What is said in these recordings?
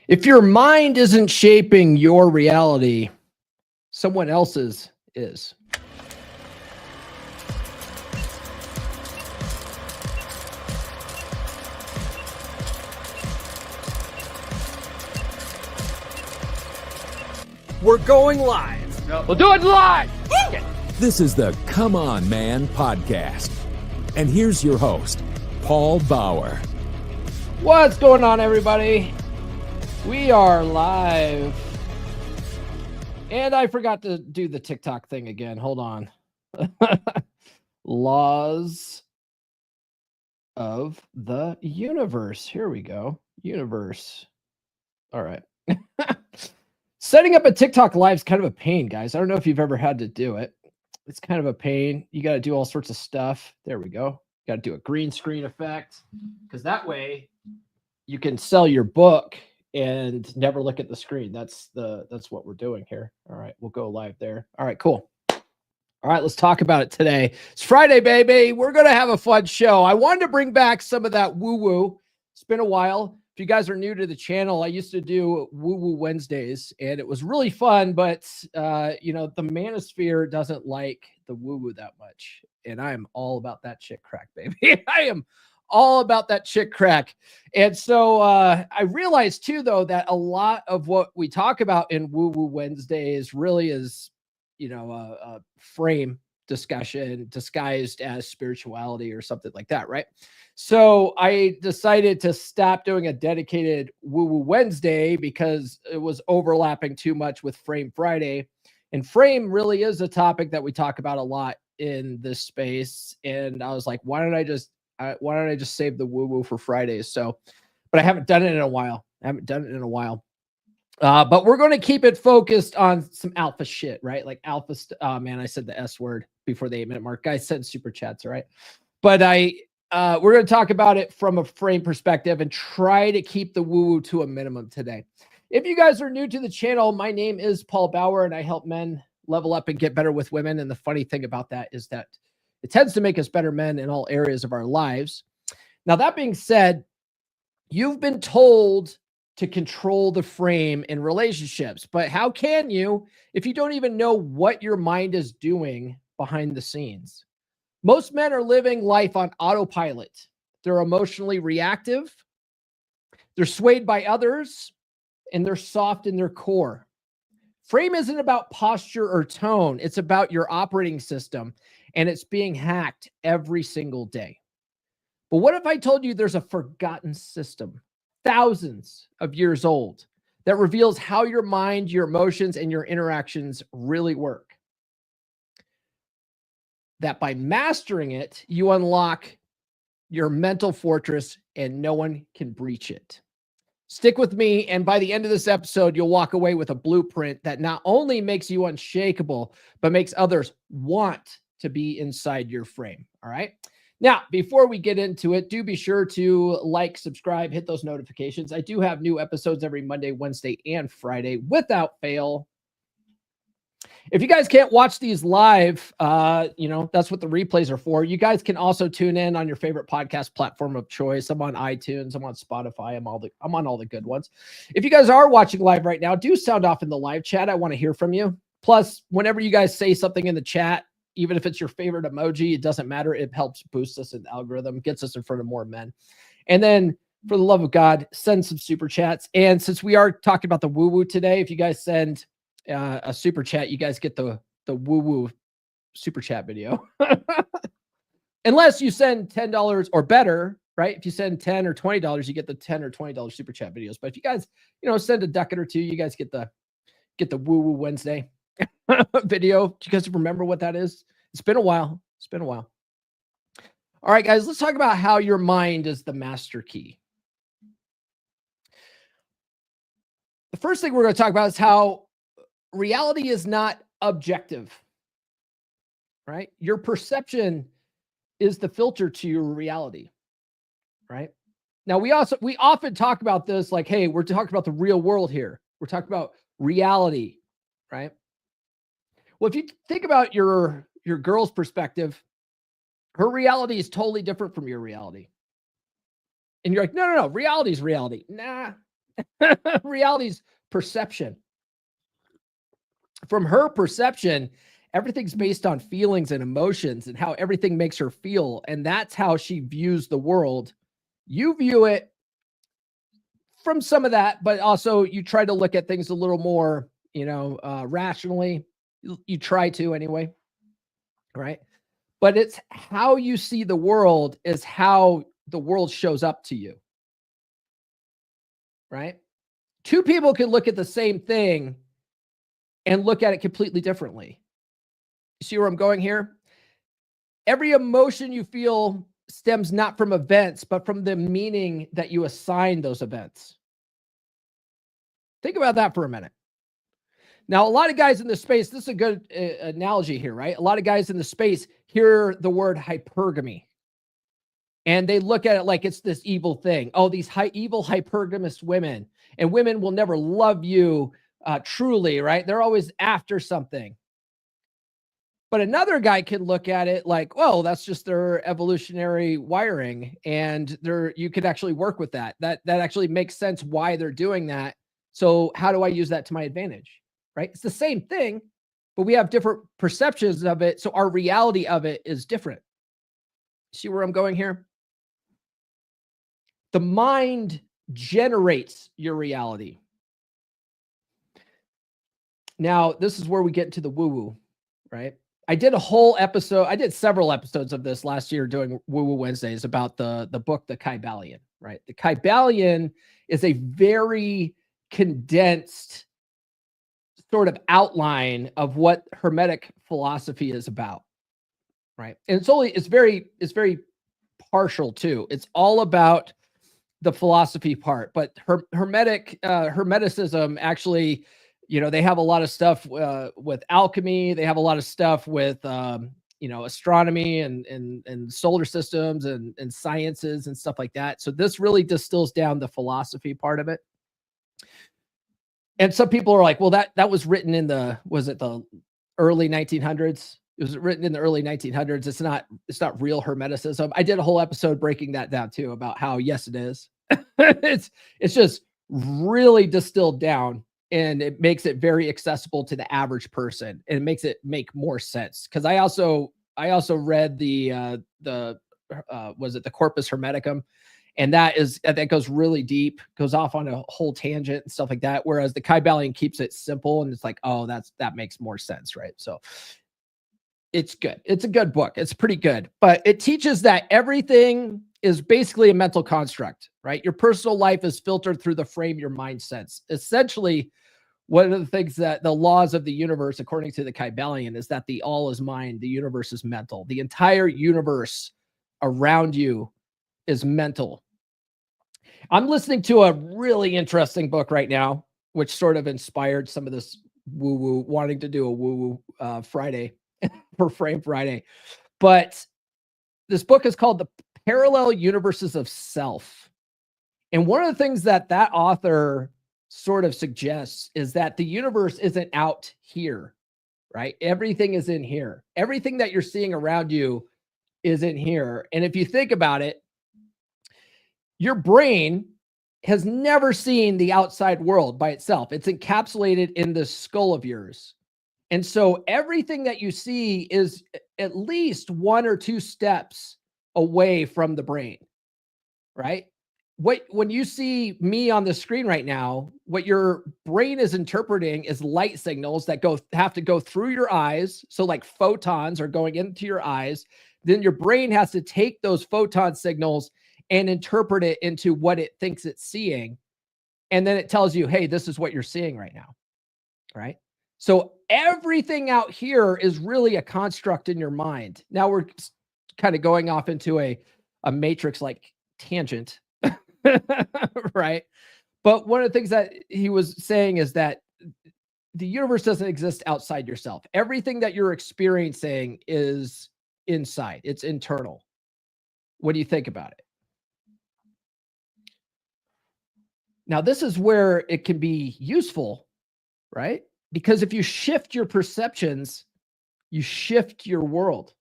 If your mind isn't shaping your reality, someone else's is. We're going live. We'll do it live. This is the Come On Man podcast. And here's your host, Paul Bauer. What's going on, everybody? We are live. And I forgot to do the TikTok thing again. Hold on. Laws of the universe. Here we go. Universe. All right. Setting up a TikTok live is kind of a pain, guys. I don't know if you've ever had to do it. It's kind of a pain. You got to do all sorts of stuff. There we go. Got to do a green screen effect because that way you can sell your book and never look at the screen. That's what we're doing here. All right, we'll go live there. All right, cool. All right, let's talk about it today. It's Friday, baby. We're going to have a fun show. I wanted to bring back some of that woo-woo. It's been a while. If you guys are new to the channel, I used to do woo-woo Wednesdays, and it was really fun, but, you know, the manosphere doesn't like the woo-woo that much, and I am all about that chick crack, baby. I am all about that chick crack. And so I realized, too, though, that a lot of what we talk about in woo-woo Wednesdays really is, you know, a frame discussion disguised as spirituality or something like that, right? So I decided to stop doing a dedicated woo-woo Wednesday because it was overlapping too much with Frame Friday. And frame really is a topic that we talk about a lot in this space. And I was like, why don't I just save the woo-woo for Fridays? So, but I haven't done it in a while. But we're going to keep it focused on some alpha shit, right? Like alpha. Man, I said the S word before the 8-minute mark. Guys, send super chats, all right? But we're going to talk about it from a frame perspective and try to keep the woo-woo to a minimum today. If you guys are new to the channel, my name is Paul Bauer, and I help men level up and get better with women. And the funny thing about that is that it tends to make us better men in all areas of our lives. Now, that being said, you've been told to control the frame in relationships, but how can you if you don't even know what your mind is doing behind the scenes? Most men are living life on autopilot. They're emotionally reactive. They're swayed by others, and they're soft in their core. Frame isn't about posture or tone. It's about your operating system, and it's being hacked every single day. But what if I told you there's a forgotten system, thousands of years old, that reveals how your mind, your emotions, and your interactions really work? That by mastering it, you unlock your mental fortress and no one can breach it. Stick with me, and by the end of this episode, you'll walk away with a blueprint that not only makes you unshakable, but makes others want to be inside your frame. All right? Now, before we get into it, do be sure to like, subscribe, hit those notifications. I do have new episodes every Monday, Wednesday, and Friday without fail. If you guys can't watch these live, you know, that's what the replays are for. You guys can also tune in on your favorite podcast platform of choice. I'm on iTunes. I'm on Spotify. I'm on all the good ones. If you guys are watching live right now, do sound off in the live chat. I want to hear from you. Plus, whenever you guys say something in the chat, even if it's your favorite emoji, it doesn't matter. It helps boost us in the algorithm, gets us in front of more men. And then, for the love of God, send some super chats. And since we are talking about the woo-woo today, if you guys send a super chat, you guys get the woo-woo super chat video. Unless you send $10 or better, right? If you send $10 or $20, you get the $10 or $20 super chat videos. But if you guys, you know, send a ducat or two, you guys get the woo-woo Wednesday video. Do you guys remember what that is? It's been a while. All right, guys, let's talk about how your mind is the master key. The first thing we're going to talk about is how reality is not objective, right? Your perception is the filter to your reality, right? Now, we often talk about this like, hey, we're talking about the real world here. We're talking about reality, right? Well, if you think about your girl's perspective, her reality is totally different from your reality. And you're like, no, reality is reality. Nah, Reality's perception. From her perception, everything's based on feelings and emotions and how everything makes her feel. And that's how she views the world. You view it from some of that, but also you try to look at things a little more, rationally. You try to anyway, right? But it's how you see the world is how the world shows up to you, right? Two people can look at the same thing and look at it completely differently. You see where I'm going here? Every emotion you feel stems not from events, but from the meaning that you assign those events. Think about that for a minute. Now, a lot of guys in this space, this is a good analogy here, right? A lot of guys in the space hear the word hypergamy, and they look at it like it's this evil thing. Oh, these evil hypergamous women, and women will never love you truly, right? They're always after something. But another guy can look at it like, well, that's just their evolutionary wiring, and you could actually work with that. That actually makes sense why they're doing that. So how do I use that to my advantage, right? It's the same thing, but we have different perceptions of it. So our reality of it is different. See where I'm going here? The mind generates your reality. Now, this is where we get into the woo-woo, right? I did several episodes of this last year doing Woo-Woo Wednesdays about the book, The Kybalion, right? The Kybalion is a very condensed sort of outline of what Hermetic philosophy is about, right? And it's very partial too. It's all about the philosophy part, but Hermeticism actually, they have a lot of stuff with alchemy. They have a lot of stuff with, astronomy and solar systems and sciences and stuff like that. So this really distills down the philosophy part of it. And some people are like, well, that was written in the early 1900s? It was written in the early 1900s. It's not real Hermeticism. I did a whole episode breaking that down too, about how, yes, it is. It's just really distilled down, and it makes it very accessible to the average person, and it makes it make more sense. Cause I also read the Corpus Hermeticum, and that goes really deep, goes off on a whole tangent and stuff like that. Whereas the Kybalion keeps it simple, and it's like, oh, that makes more sense, right? So it's good. It's a good book. It's pretty good, but it teaches that everything is basically a mental construct, right? Your personal life is filtered through the frame your mind sets. Essentially, one of the things that the laws of the universe, according to the Kybalion, is that the all is mind, the universe is mental. The entire universe around you is mental. I'm listening to a really interesting book right now, which sort of inspired some of this woo-woo, wanting to do a woo-woo Friday for Frame Friday. But this book is called The Parallel Universes of Self. And one of the things that author sort of suggests is that the universe isn't out here, right? Everything is in here. Everything that you're seeing around you is in here. And if you think about it, your brain has never seen the outside world by itself. It's encapsulated in this skull of yours. And so everything that you see is at least 1 or 2 steps away from the brain, right? When you see me on the screen right now, what your brain is interpreting is light signals that have to go through your eyes. So like photons are going into your eyes. Then your brain has to take those photon signals and interpret it into what it thinks it's seeing. And then it tells you, hey, this is what you're seeing right now, right? So everything out here is really a construct in your mind. Now we're kind of going off into a matrix-like tangent, right? But one of the things that he was saying is that the universe doesn't exist outside yourself. Everything that you're experiencing is inside. It's internal. What do you think about it? Now, this is where it can be useful, right? Because if you shift your perceptions, you shift your world.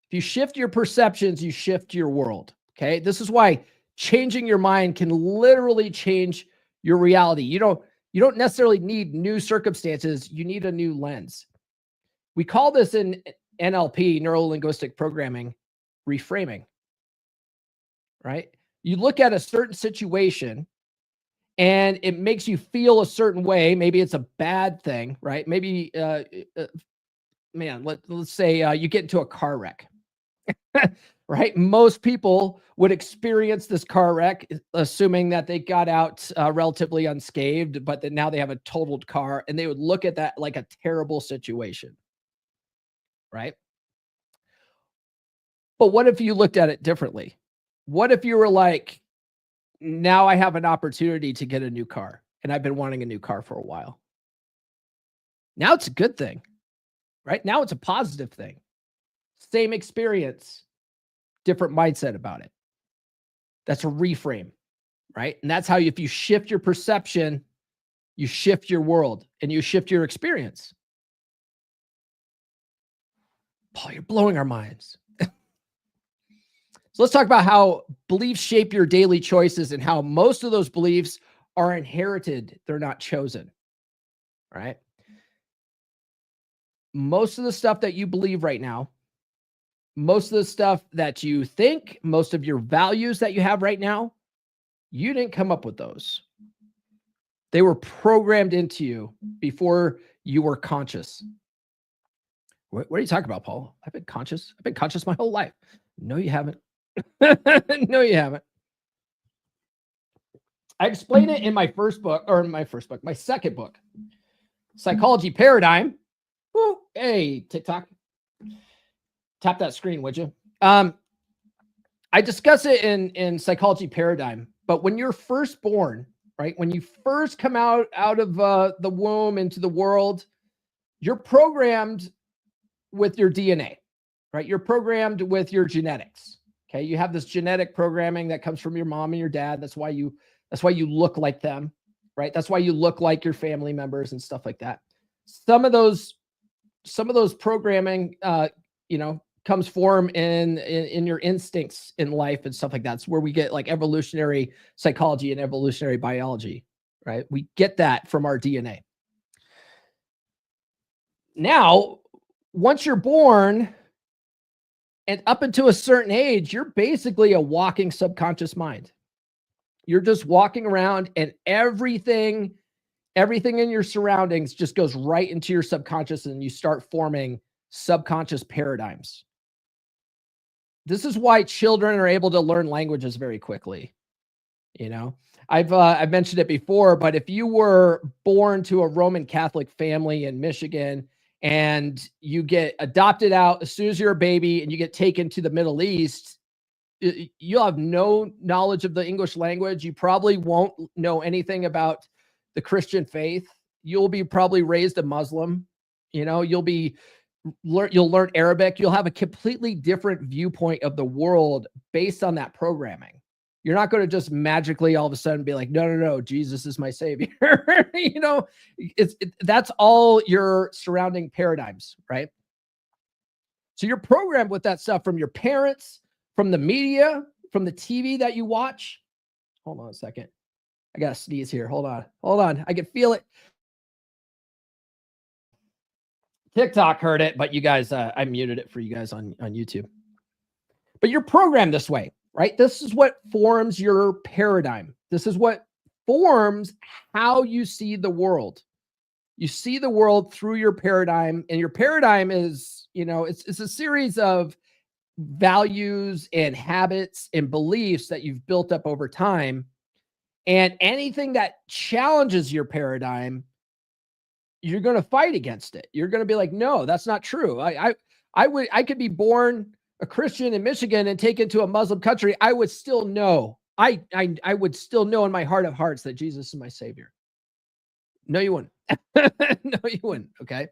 If you shift your perceptions, you shift your world. Okay. This is why changing your mind can literally change your reality. You don't necessarily need new circumstances. You need a new lens. We call this in NLP, neuro-linguistic programming, reframing, right? You look at a certain situation and it makes you feel a certain way. Maybe it's a bad thing, right? Maybe, let's say you get into a car wreck, right? Most people would experience this car wreck, assuming that they got out relatively unscathed, but that now they have a totaled car, and they would look at that like a terrible situation, right? But what if you looked at it differently? What if you were like, now I have an opportunity to get a new car, and I've been wanting a new car for a while. Now it's a good thing, right? Now it's a positive thing. Same experience, different mindset about it. That's a reframe, right? And that's how if you shift your perception, you shift your world and you shift your experience. Paul, you're blowing our minds. So let's talk about how beliefs shape your daily choices and how most of those beliefs are inherited. They're not chosen, right? Most of the stuff that you believe right now, most of the stuff that you think, most of your values that you have right now, you didn't come up with those. They were programmed into you before you were conscious. What are you talking about, Paul? I've been conscious. I've been conscious my whole life. No, you haven't. No, you haven't. I explain it in my second book, Psychology Paradigm. Ooh, hey, TikTok. Tap that screen, would you? I discuss it in Psychology Paradigm, but when you're first born, right? When you first come out of the womb into the world, you're programmed with your DNA, right? You're programmed with your genetics. Okay. You have this genetic programming that comes from your mom and your dad. That's why you look like them, right? That's why you look like your family members and stuff like that. Some of those programming, comes form in your instincts in life and stuff like that. It's where we get like evolutionary psychology and evolutionary biology, right? We get that from our DNA. Now, once you're born and up until a certain age, you're basically a walking subconscious mind. You're just walking around and everything in your surroundings just goes right into your subconscious and you start forming subconscious paradigms. This is why children are able to learn languages very quickly. I've mentioned it before, but if you were born to a Roman Catholic family in Michigan and you get adopted out as soon as you're a baby and you get taken to the Middle East, you'll have no knowledge of the English language. You probably won't know anything about the Christian faith. You'll be probably raised a Muslim. You'll learn Arabic. You'll have a completely different viewpoint of the world based on that programming. You're not going to just magically all of a sudden be like, no, Jesus is my savior. That's all your surrounding paradigms, right? So you're programmed with that stuff from your parents, from the media, from the TV that you watch. Hold on a second. I got to sneeze here. Hold on. I can feel it. TikTok heard it, but you guys, I muted it for you guys on YouTube. But you're programmed this way, right? This is what forms your paradigm. This is what forms how you see the world. You see the world through your paradigm, and your paradigm is, it's a series of values and habits and beliefs that you've built up over time. And anything that challenges your paradigm, you're going to fight against it. You're going to be like, no, that's not true. I could be born a Christian in Michigan and taken to a Muslim country. I would still know. I would still know in my heart of hearts that Jesus is my savior. No, you wouldn't. No, you wouldn't. Okay.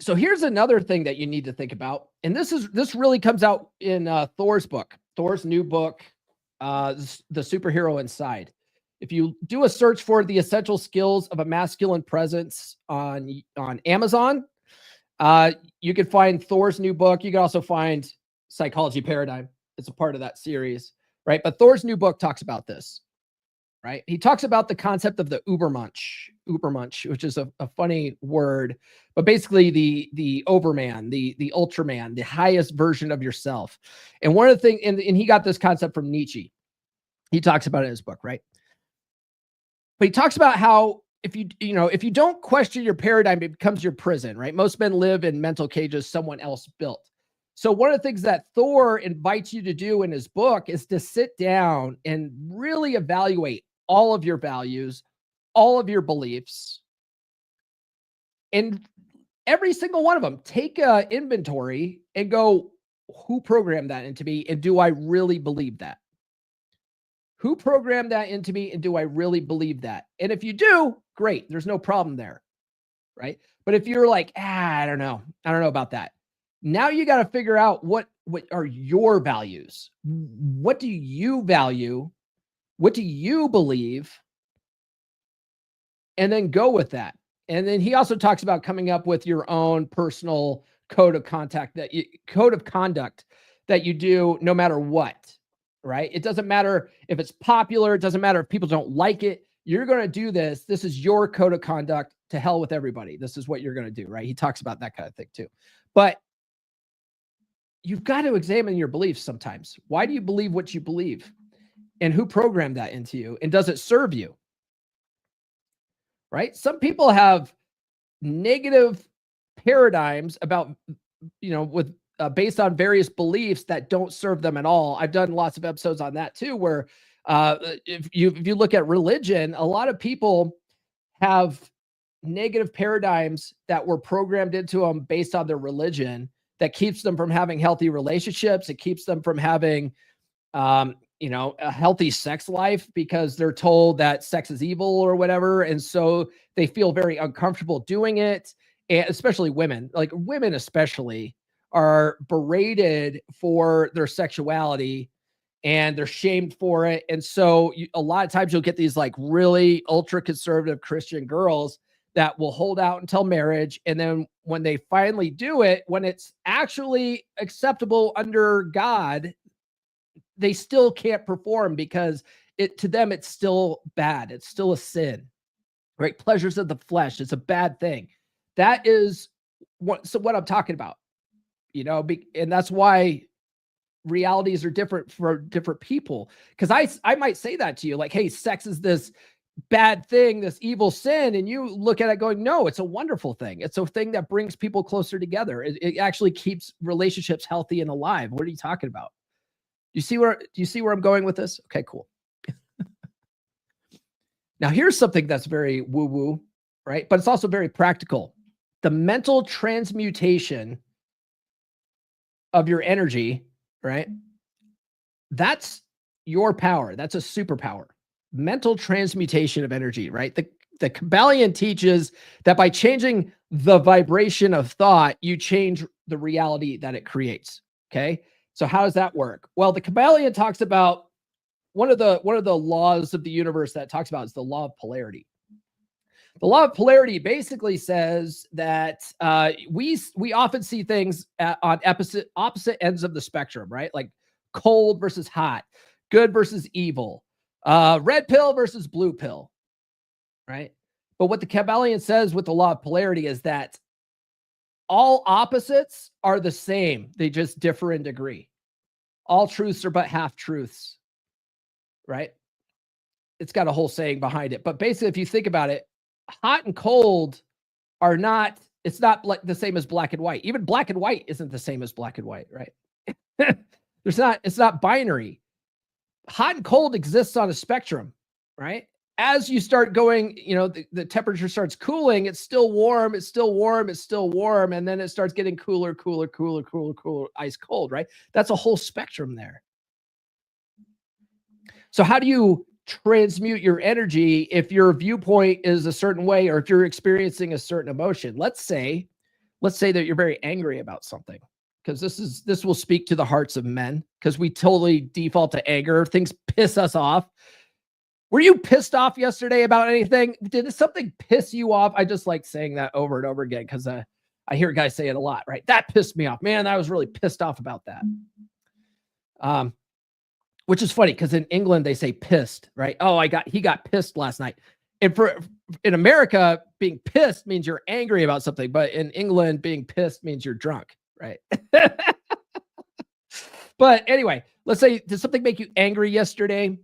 So here's another thing that you need to think about. And this really comes out in Thor's book, Thor's new book, The Superhero Inside. If you do a search for the essential skills of a masculine presence on Amazon, you can find Thor's new book. You can also find psychology paradigm. It's a part of that series, right? But Thor's new book talks about this, right? He talks about the concept of the Ubermensch, which is a funny word, but basically the overman, the ultraman, the highest version of yourself. And one of the things, and he got this concept from Nietzsche. He talks about it in his book, right? But he talks about how if you don't question your paradigm, it becomes your prison, right? Most men live in mental cages someone else built. So one of the things that Thor invites you to do in his book is to sit down and really evaluate all of your values, all of your beliefs, and every single one of them. Take an inventory and go, who programmed that into me? And do I really believe that? Who programmed that into me? And do I really believe that? And if you do, great. There's no problem there, right? But if you're like, I don't know about that. Now you got to figure out what are your values? What do you value? What do you believe? And then go with that. And then he also talks about coming up with your own personal code of conduct that you do no matter what, right? It doesn't matter if it's popular. It doesn't matter if people don't like it. You're going to do this. This is your code of conduct. To hell with everybody. This is what you're going to do, right? He talks about that kind of thing too. But you've got to examine your beliefs sometimes. Why do you believe what you believe? And who programmed that into you? And does it serve you? Right? Some people have negative paradigms about, with based on various beliefs that don't serve them at all. I've done lots of episodes on that too, where if you look at religion, a lot of people have negative paradigms that were programmed into them based on their religion that keeps them from having healthy relationships. It keeps them from having, a healthy sex life because they're told that sex is evil or whatever. And so they feel very uncomfortable doing it. And especially women, especially are berated for their sexuality and they're shamed for it. And so a lot of times you'll get these like really ultra conservative Christian girls that will hold out until marriage. And then when they finally do it, when it's actually acceptable under God, they still can't perform because to them, it's still bad. It's still a sin, right? Pleasures of the flesh. It's a bad thing. That is what I'm talking about, and that's why realities are different for different people. Because I might say that to you, like, hey, sex is this bad thing, this evil sin. And you look at it going, no, it's a wonderful thing. It's a thing that brings people closer together. It actually keeps relationships healthy and alive. What are you talking about? Do you see where I'm going with this? Okay, cool. Now here's something that's very woo-woo, right? But it's also very practical. The mental transmutation of your energy, right? That's your power. That's a superpower. Mental transmutation of energy, right? The Kabbalion teaches that by changing the vibration of thought, you change the reality that it creates. Okay. So how does that work? Well, the Kabbalion talks about one of the laws of the universe that it talks about is the law of polarity. The law of polarity basically says that we often see things on opposite ends of the spectrum, right? Like cold versus hot, good versus evil, red pill versus blue pill, right? But what the Kabbalion says with the law of polarity is that all opposites are the same. They just differ in degree. All truths are but half truths, right? It's got a whole saying behind it. But basically, if you think about it, hot and cold are not, it's not like the same as black and white. Even black and white isn't the same as black and white, right? It's not binary. Hot and cold exists on a spectrum, right? As you start going, the temperature starts cooling, it's still warm, it's still warm, it's still warm, and then it starts getting cooler, ice cold, right? That's a whole spectrum there. So how do you transmute your energy if your viewpoint is a certain way or if you're experiencing a certain emotion? Let's say that you're very angry about something, because this will speak to the hearts of men, because we totally default to anger. Things piss us off. Were you pissed off yesterday about anything? Did something piss you off? I just like saying that over and over again because I hear guys say it a lot, right? That pissed me off, man. I was really pissed off about that. Which is funny because in England they say pissed, right? Oh, he got pissed last night. And in America, being pissed means you're angry about something, but in England, being pissed means you're drunk, right? But anyway, let's say, did something make you angry yesterday?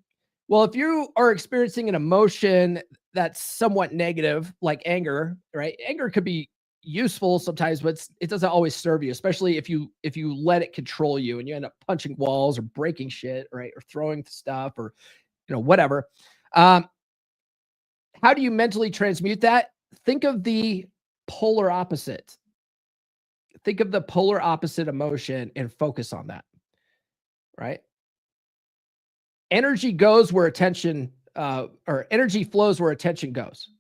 Well, if you are experiencing an emotion that's somewhat negative, like anger, right? Anger could be useful sometimes, but it doesn't always serve you, especially if you let it control you and you end up punching walls or breaking shit, right? Or throwing stuff or, whatever. How do you mentally transmute that? Think of the polar opposite. Think of the polar opposite emotion and focus on that, right? Energy goes where attention, or energy flows where attention goes.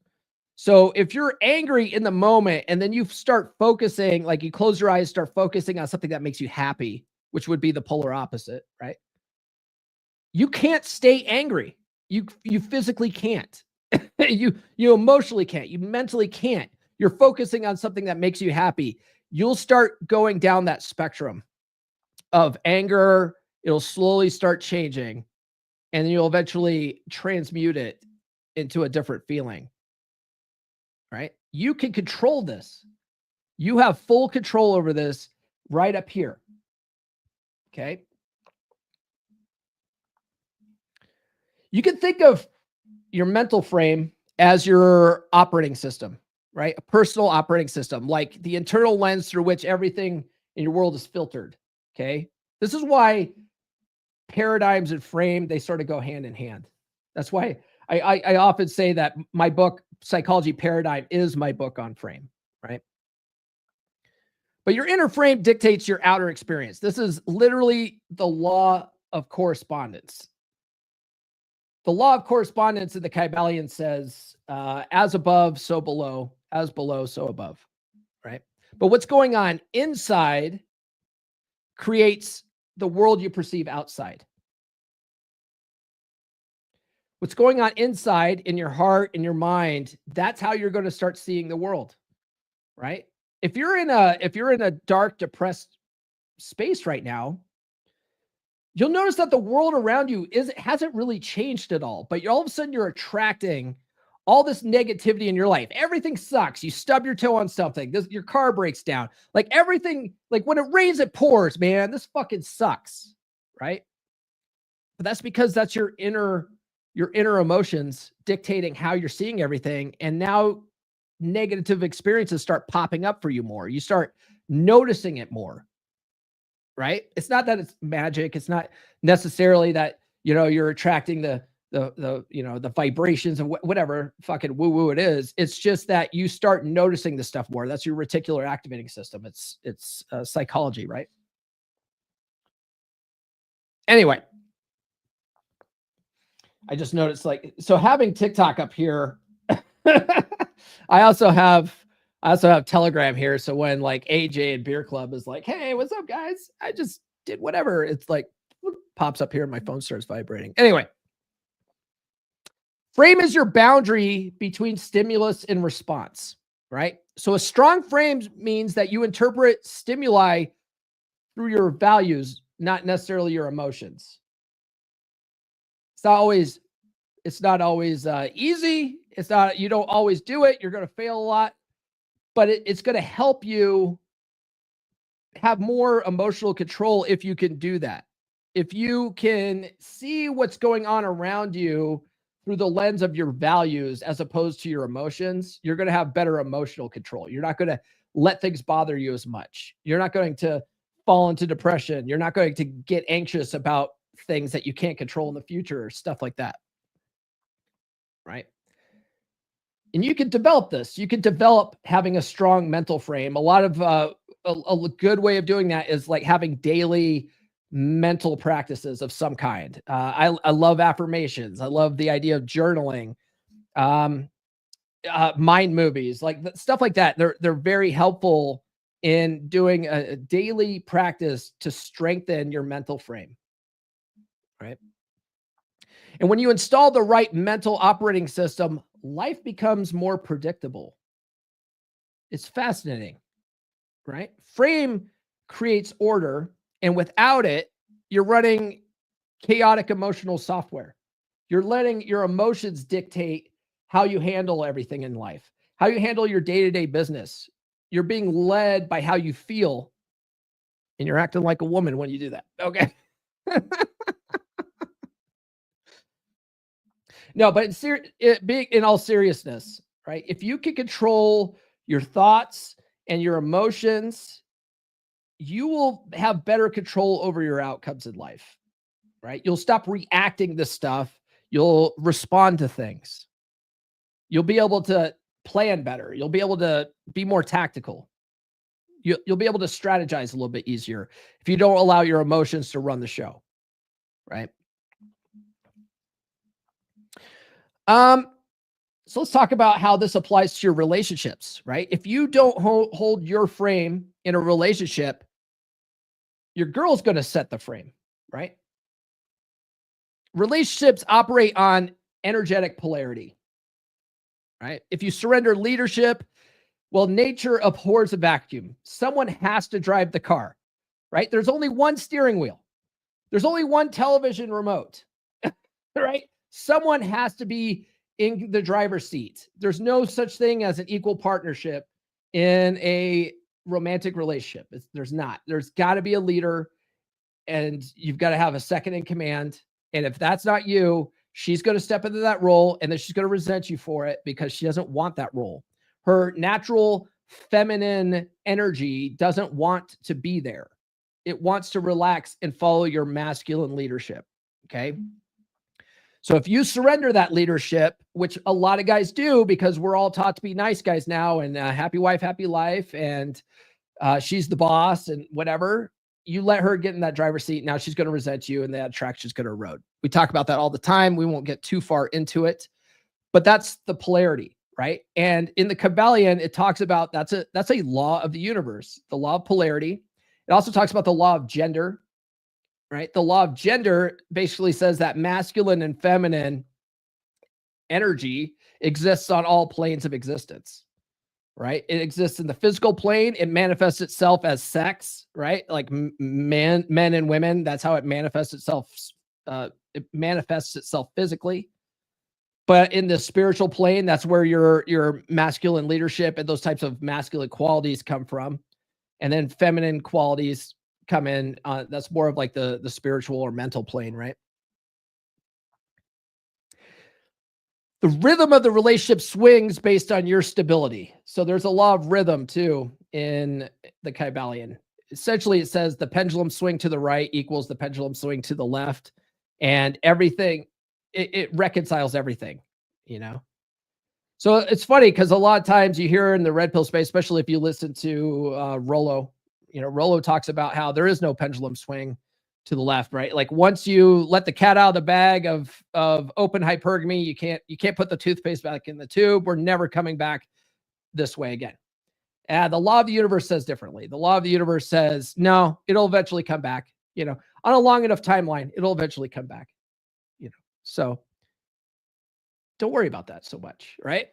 So if you're angry in the moment and then you start focusing, like you close your eyes, start focusing on something that makes you happy, which would be the polar opposite, right? You can't stay angry. You physically can't. you emotionally can't. You mentally can't. You're focusing on something that makes you happy. You'll start going down that spectrum of anger. It'll slowly start changing, and then you'll eventually transmute it into a different feeling, right? You can control this. You have full control over this right up here, okay? You can think of your mental frame as your operating system, right? A personal operating system, like the internal lens through which everything in your world is filtered, okay? This is why paradigms and frame, they sort of go hand in hand. That's why I often say that my book, Psychology Paradigm, is my book on frame, right? But your inner frame dictates your outer experience. This is literally the law of correspondence. The law of correspondence in the Kybalion says, as above, so below, as below, so above, right? But what's going on inside creates the world you perceive outside. What's going on inside in your heart, in your mind, that's how you're going to start seeing the world, right? If you're in a dark, depressed space right now, you'll notice that the world around you hasn't really changed at all, but all of a sudden you're attracting all this negativity in your life. Everything sucks. You stub your toe on something. Your car breaks down. Like everything, like when it rains, it pours, man. This fucking sucks, right? But that's because that's your inner emotions dictating how you're seeing everything. And now negative experiences start popping up for you more. You start noticing it more, right? It's not that it's magic. It's not necessarily that, you're attracting the vibrations of whatever fucking woo-woo it is. It's just that you start noticing the stuff more. That's your reticular activating system. It's psychology, right? Anyway, I just noticed, so having TikTok up here, I also have Telegram here. So when like AJ and Beer Club is like, hey, what's up, guys? I just did whatever. It's like pops up here and my phone starts vibrating. Anyway, frame is your boundary between stimulus and response, right? So a strong frame means that you interpret stimuli through your values, not necessarily your emotions. It's not always easy. You don't always do it. You're going to fail a lot, but it's going to help you have more emotional control if you can do that. If you can see what's going on around you through the lens of your values as opposed to your emotions, you're going to have better emotional control. You're not going to let things bother you as much. You're not going to fall into depression. You're not going to get anxious about things that you can't control in the future or stuff like that. Right? And you can develop this. You can develop having a strong mental frame. A lot of a good way of doing that is like having daily mental practices of some kind. I love affirmations. I love the idea of journaling, mind movies, like stuff like that. They're very helpful in doing a daily practice to strengthen your mental frame, right? And when you install the right mental operating system, life becomes more predictable. It's fascinating. right? Frame creates order, and without it, you're running chaotic emotional software. You're letting your emotions dictate how you handle everything in life, how you handle your day-to-day business. You're being led by how you feel, and you're acting like a woman when you do that. Okay. No, but being in all seriousness, right? If you can control your thoughts and your emotions, you will have better control over your outcomes in life, right? You'll stop reacting to stuff. You'll respond to things. You'll be able to plan better. You'll be able to be more tactical. You'll be able to strategize a little bit easier if you don't allow your emotions to run the show, right? So let's talk about how this applies to your relationships, right? If you don't hold your frame in a relationship, your girl's going to set the frame, right? Relationships operate on energetic polarity, right? If you surrender leadership, well, nature abhors a vacuum. Someone has to drive the car, right? There's only one steering wheel. There's only one television remote, right? Someone has to be in the driver's seat. There's no such thing as an equal partnership in a romantic relationship. There's not. There's got to be a leader, and you've got to have a second in command. And if that's not you, she's going to step into that role, and then she's going to resent you for it because she doesn't want that role. Her natural feminine energy doesn't want to be there. It wants to relax and follow your masculine leadership. Okay. So if you surrender that leadership, which a lot of guys do because we're all taught to be nice guys now and happy wife, happy life, and she's the boss and whatever, you let her get in that driver's seat. Now she's going to resent you and that attraction is going to erode. We talk about that all the time. We won't get too far into it, but that's the polarity, right? And in the Kabbalion, it talks about that's a law of the universe, the law of polarity. It also talks about the law of gender, right? The law of gender basically says that masculine and feminine energy exists on all planes of existence, right? It exists in the physical plane. It manifests itself as sex, right? Like men and women. That's how it manifests itself. It manifests itself physically. But in the spiritual plane, that's where your masculine leadership and those types of masculine qualities come from. And then feminine qualities come in. That's more of like the spiritual or mental plane, right? The rhythm of the relationship swings based on your stability. So there's a law of rhythm too in the Kabbalion. Essentially, it says the pendulum swing to the right equals the pendulum swing to the left, and everything, it reconciles everything, you know? So it's funny because a lot of times you hear in the red pill space, especially if you listen to Rollo, Rollo talks about how there is no pendulum swing to the left, right? Like once you let the cat out of the bag of open hypergamy, you can't put the toothpaste back in the tube. We're never coming back this way again. And the law of the universe says differently. The law of the universe says, no, it'll eventually come back, on a long enough timeline, it'll eventually come back, so don't worry about that so much, right?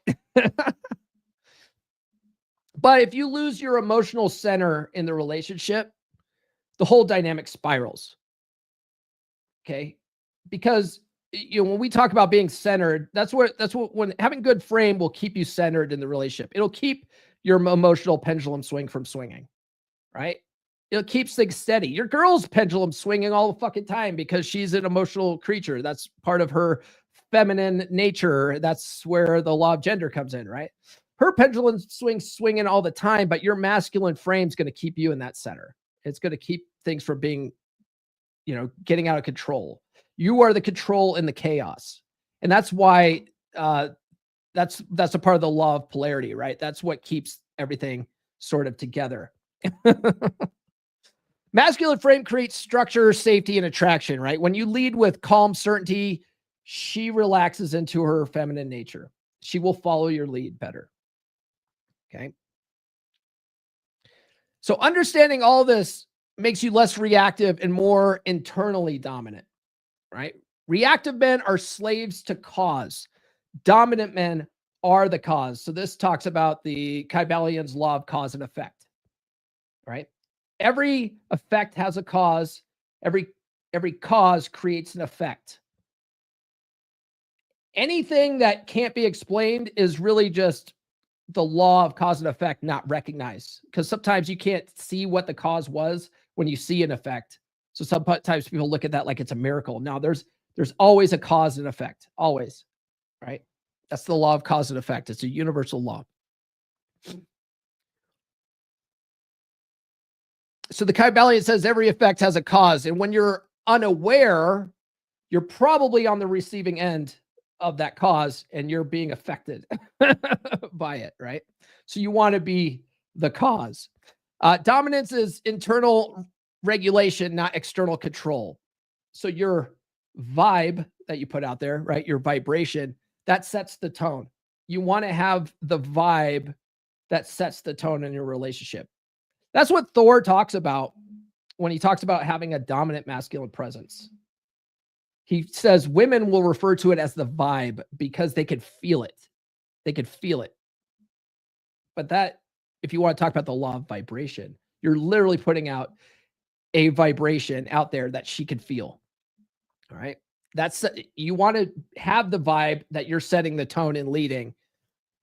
But if you lose your emotional center in the relationship, the whole dynamic spirals. Okay. Because when we talk about being centered, that's what when having good frame will keep you centered in the relationship. It'll keep your emotional pendulum swing from swinging, right? It keeps things steady. Your girl's pendulum swinging all the fucking time because she's an emotional creature. That's part of her feminine nature. That's where the law of gender comes in, right? Her pendulum swinging all the time, but your masculine frame is going to keep you in that center. It's going to keep things from being, getting out of control. You are the control in the chaos. And that's why that's a part of the law of polarity, right? That's what keeps everything sort of together. Masculine frame creates structure, safety, and attraction, right? When you lead with calm certainty, she relaxes into her feminine nature. She will follow your lead better. Okay. So understanding all this makes you less reactive and more internally dominant, right? Reactive men are slaves to cause. Dominant men are the cause. So this talks about the Kybalian's law of cause and effect. right? Every effect has a cause. Every cause creates an effect. Anything that can't be explained is really just the law of cause and effect not recognized, because sometimes you can't see what the cause was when you see an effect. So sometimes people look at that like it's a miracle. Now there's always a cause and effect, always, right? That's the law of cause and effect. It's a universal law. So the Kybalion says every effect has a cause. And when you're unaware, you're probably on the receiving end of that cause and you're being affected by it, right? So you want to be the cause. Dominance is internal regulation, not external control. So your vibe that you put out there, right? Your vibration, that sets the tone. You want to have the vibe that sets the tone in your relationship. That's what Thor talks about when he talks about having a dominant masculine presence. He says women will refer to it as the vibe because they could feel it. They could feel it. But that, if you want to talk about the law of vibration, you're literally putting out a vibration out there that she could feel. All right. That's, you want to have the vibe that you're setting the tone and leading.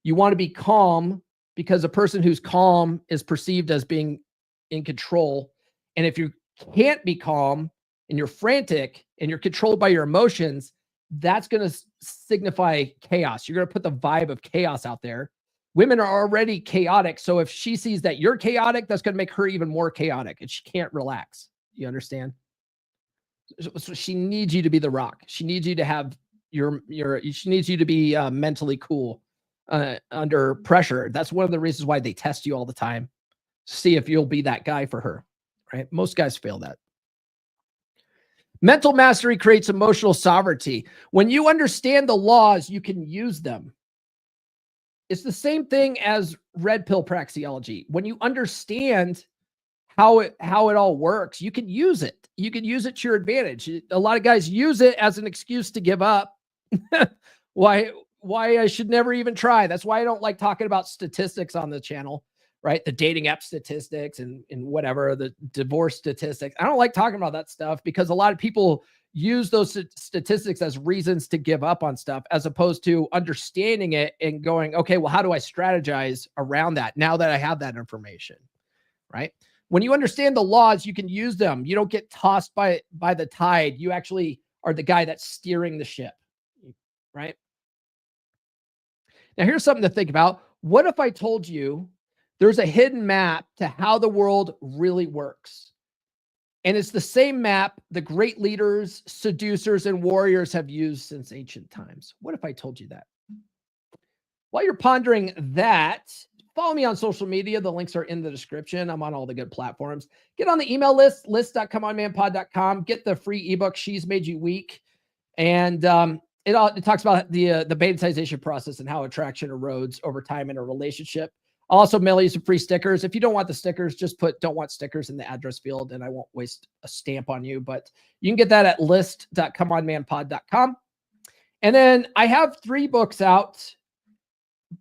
You want to be calm because a person who's calm is perceived as being in control. And if you can't be calm and you're frantic and you're controlled by your emotions, that's going to signify chaos. You're going to put the vibe of chaos out there. Women are already chaotic. So if she sees that you're chaotic, that's going to make her even more chaotic and she can't relax. You understand? So she needs you to be the rock. She needs you to have she needs you to be mentally cool under pressure. That's one of the reasons why they test you all the time. See if you'll be that guy for her, right? Most guys fail that. Mental mastery creates emotional sovereignty. When you understand the laws, you can use them. It's the same thing as red pill praxeology. When you understand how it all works, you can use it. You can use it to your advantage. A lot of guys use it as an excuse to give up. Why I should never even try. That's why I don't like talking about statistics on the channel, right? The dating app statistics and whatever, the divorce statistics. I don't like talking about that stuff because a lot of people use those statistics as reasons to give up on stuff, as opposed to understanding it and going, okay, well, how do I strategize around that now that I have that information, right? When you understand the laws, you can use them. You don't get tossed by the tide. You actually are the guy that's steering the ship, right? Now, here's something to think about. What if I told you there's a hidden map to how the world really works? And it's the same map the great leaders, seducers, and warriors have used since ancient times. What if I told you that? While you're pondering that, follow me on social media. The links are in the description. I'm on all the good platforms. Get on the email list, list.comeonmanpod.com. Get the free ebook, She's Made You Weak. And it talks about the beta-tization process and how attraction erodes over time in a relationship. I'll also mail you some free stickers. If you don't want the stickers, just put don't want stickers in the address field and I won't waste a stamp on you. But you can get that at list.comeonmanpod.com. And then I have 3 books out.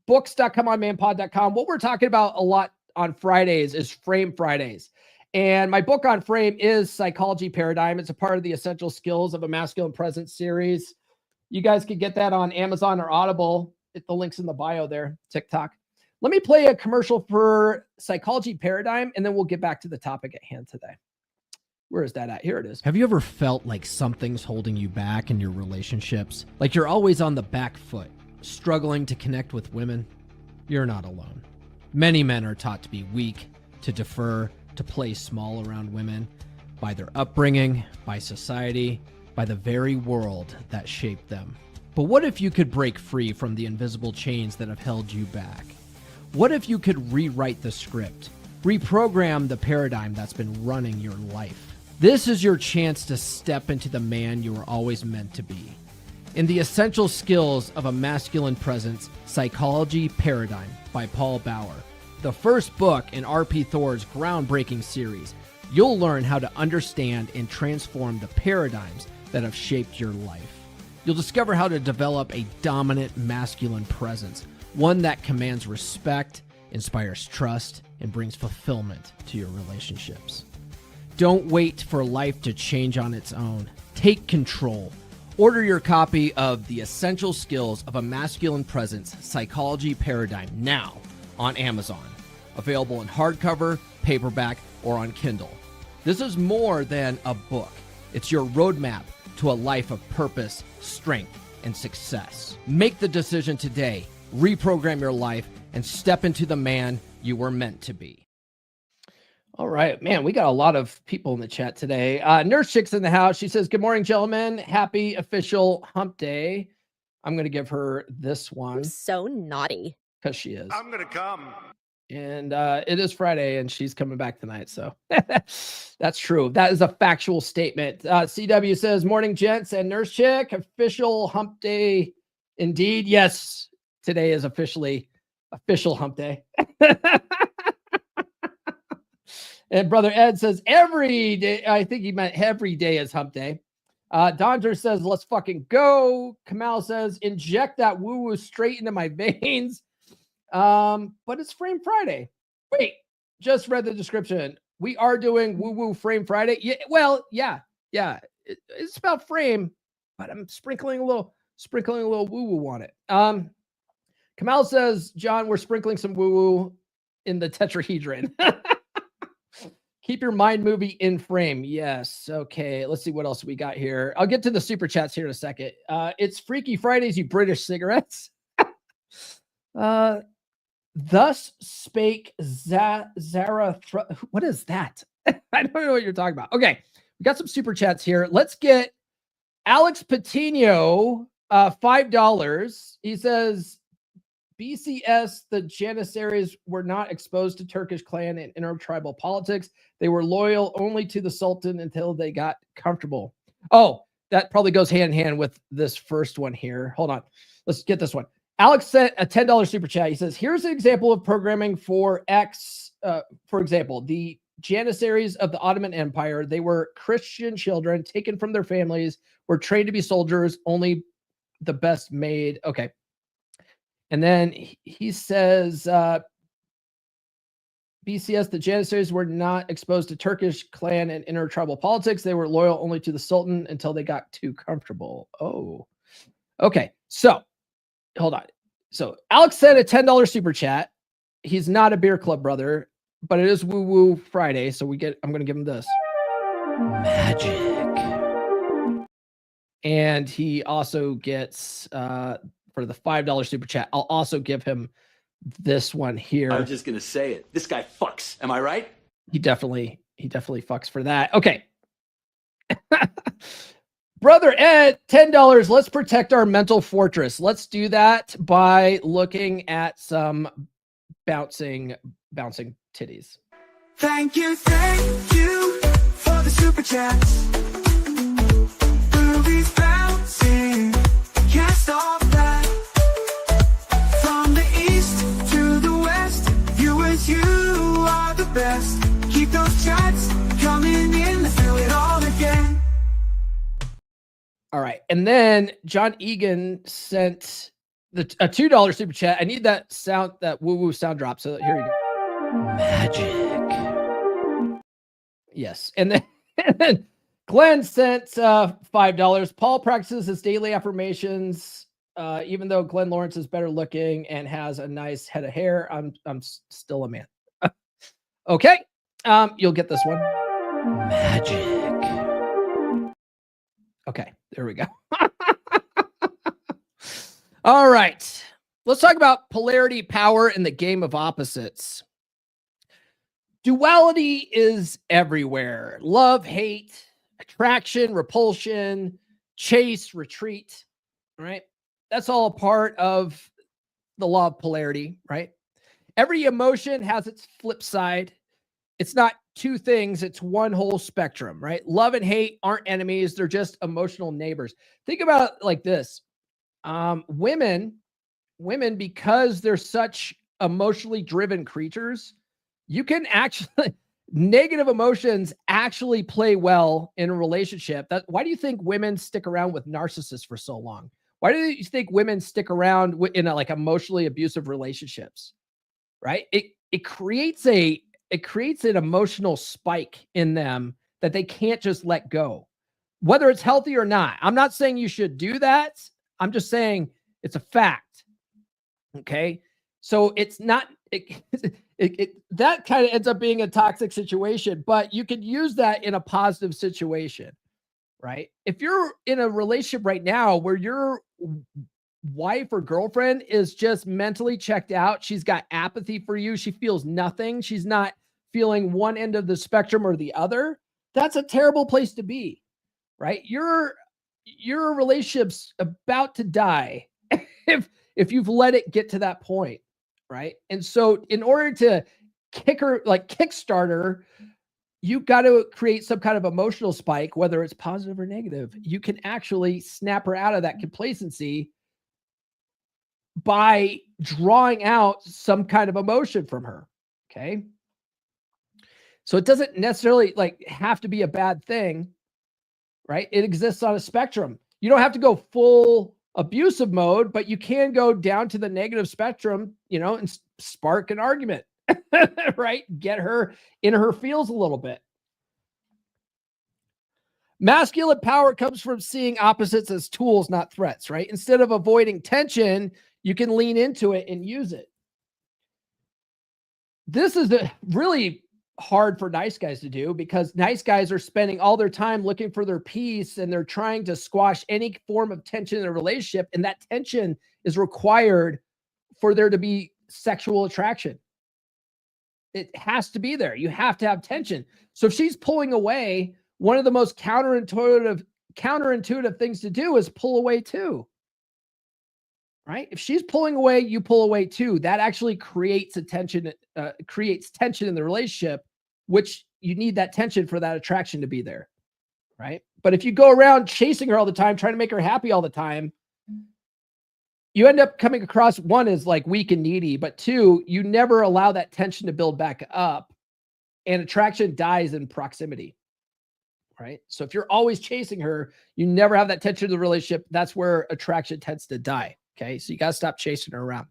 Books.comeonmanpod.com. What we're talking about a lot on Fridays is Frame Fridays. And my book on Frame is Psychology Paradigm. It's a part of the Essential Skills of a Masculine Presence series. You guys can get that on Amazon or Audible. The link's in the bio there, TikTok. Let me play a commercial for Psychology Paradigm, and then we'll get back to the topic at hand today. Where is that at? Here it is. Have you ever felt like something's holding you back in your relationships? Like you're always on the back foot, struggling to connect with women? You're not alone. Many men are taught to be weak, to defer, to play small around women by their upbringing, by society, by the very world that shaped them. But what if you could break free from the invisible chains that have held you back? What if you could rewrite the script, reprogram the paradigm that's been running your life? This is your chance to step into the man you were always meant to be. In the Essential Skills of a Masculine Presence, Psychology Paradigm by Paul Bauer, the first book in R.P. Thor's groundbreaking series, you'll learn how to understand and transform the paradigms that have shaped your life. You'll discover how to develop a dominant masculine presence, one that commands respect, inspires trust, and brings fulfillment to your relationships. Don't wait for life to change on its own. Take control. Order your copy of The Essential Skills of a Masculine Presence Psychology Paradigm now on Amazon. Available in hardcover, paperback, or on Kindle. This is more than a book. It's your roadmap to a life of purpose, strength, and success. Make the decision today. Reprogram your life and step into the man you were meant to be. All right, man, we got a lot of people in the chat today. Nurse Chick's in the house. She says, good morning, gentlemen. Happy official hump day. I'm going to give her this one. I'm so naughty. Because she is. I'm going to come. And it is Friday, and she's coming back tonight. So that's true. That is a factual statement. CW says, morning, gents and Nurse Chick. Official hump day. Indeed. Yes, today is official hump day. And Brother Ed says, every day. I think he meant every day is hump day. Dondra says, let's fucking go. Kamal says, inject that woo-woo straight into my veins. But it's Frame Friday. Wait, just read the description. We are doing woo-woo Frame Friday. Yeah, well, yeah. It's about frame, but I'm sprinkling a little woo-woo on it. Kamal says, John, we're sprinkling some woo-woo in the tetrahedron. Keep your mind movie in frame. Yes. Okay. Let's see what else we got here. I'll get to the super chats here in a second. It's Freaky Fridays, you British cigarettes. Thus spake Zarathustra. What is that? I don't know what you're talking about. Okay. We got some super chats here. Let's get Alex Patino, $5. He says, BCS, the Janissaries were not exposed to Turkish clan and intertribal politics. They were loyal only to the Sultan until they got comfortable. Oh, that probably goes hand in hand with this first one here. Hold on. Let's get this one. Alex sent a $10 super chat. He says, here's an example of programming for X. For example, the Janissaries of the Ottoman Empire, they were Christian children taken from their families, were trained to be soldiers, only the best made. Okay. And then he says, BCS, the Janissaries were not exposed to Turkish clan and intertribal politics. They were loyal only to the Sultan until they got too comfortable. Oh, okay. So hold on. So Alex sent a $10 super chat. He's not a beer club brother, but it is Woo Woo Friday. So I'm going to give him this. Magic. And he also gets, for the $5 super chat, I'll also give him this one here. I'm just going to say it. This guy fucks. Am I right? He definitely fucks for that. Okay. Brother Ed, $10. Let's protect our mental fortress. Let's do that by looking at some bouncing titties. Thank you for the super chats. Movies bouncing, can't stop that. From the east to the west, viewers, you are the best. Keep those chats coming in, let's do it all again. All right. And then John Egan sent a $2 super chat. I need that sound, that woo-woo sound drop. So here you go. Magic. Yes. And then Glenn sent $5. Paul practices his daily affirmations. Even though Glenn Lawrence is better looking and has a nice head of hair, I'm still a man. Okay. You'll get this one. Magic. Okay, there we go. All right. Let's talk about polarity, power, and the game of opposites. Duality is everywhere. Love, hate, attraction, repulsion, chase, retreat, right? That's all a part of the law of polarity, right? Every emotion has its flip side. It's not two things, it's one whole spectrum, right? Love and hate aren't enemies, they're just emotional neighbors. Think about it like this. Women, because they're such emotionally driven creatures, you can actually, negative emotions actually play well in a relationship. Why do you think women stick around with narcissists for so long? Why do you think women stick around in like emotionally abusive relationships? Right? it creates an emotional spike in them that they can't just let go, whether it's healthy or not. I'm not saying you should do that. I'm just saying it's a fact. Okay. So it's not, that kind of ends up being a toxic situation, but you could use that in a positive situation, right? If you're in a relationship right now where your wife or girlfriend is just mentally checked out, she's got apathy for you, she feels nothing, she's not feeling one end of the spectrum or the other, that's a terrible place to be, right? Your relationship's about to die if you've let it get to that point, right? And so in order to kickstart her, you've got to create some kind of emotional spike, whether it's positive or negative. You can actually snap her out of that complacency by drawing out some kind of emotion from her. Okay. So it doesn't necessarily have to be a bad thing, right? It exists on a spectrum. You don't have to go full abusive mode, but you can go down to the negative spectrum, and spark an argument, right? Get her in her feels a little bit. Masculine power comes from seeing opposites as tools, not threats, right? Instead of avoiding tension, you can lean into it and use it. This is really hard for nice guys to do, because nice guys are spending all their time looking for their peace, and they're trying to squash any form of tension in a relationship. And that tension is required for there to be sexual attraction. It has to be there. You have to have tension. So if she's pulling away, one of the most counterintuitive things to do is pull away too. Right? If she's pulling away, you pull away too. That actually creates tension in the relationship, which you need that tension for that attraction to be there. Right? But if you go around chasing her all the time, trying to make her happy all the time, you end up coming across, one, as weak and needy, but two, you never allow that tension to build back up, and attraction dies in proximity. Right? So if you're always chasing her, you never have that tension in the relationship. That's where attraction tends to die. Okay. So you got to stop chasing her around.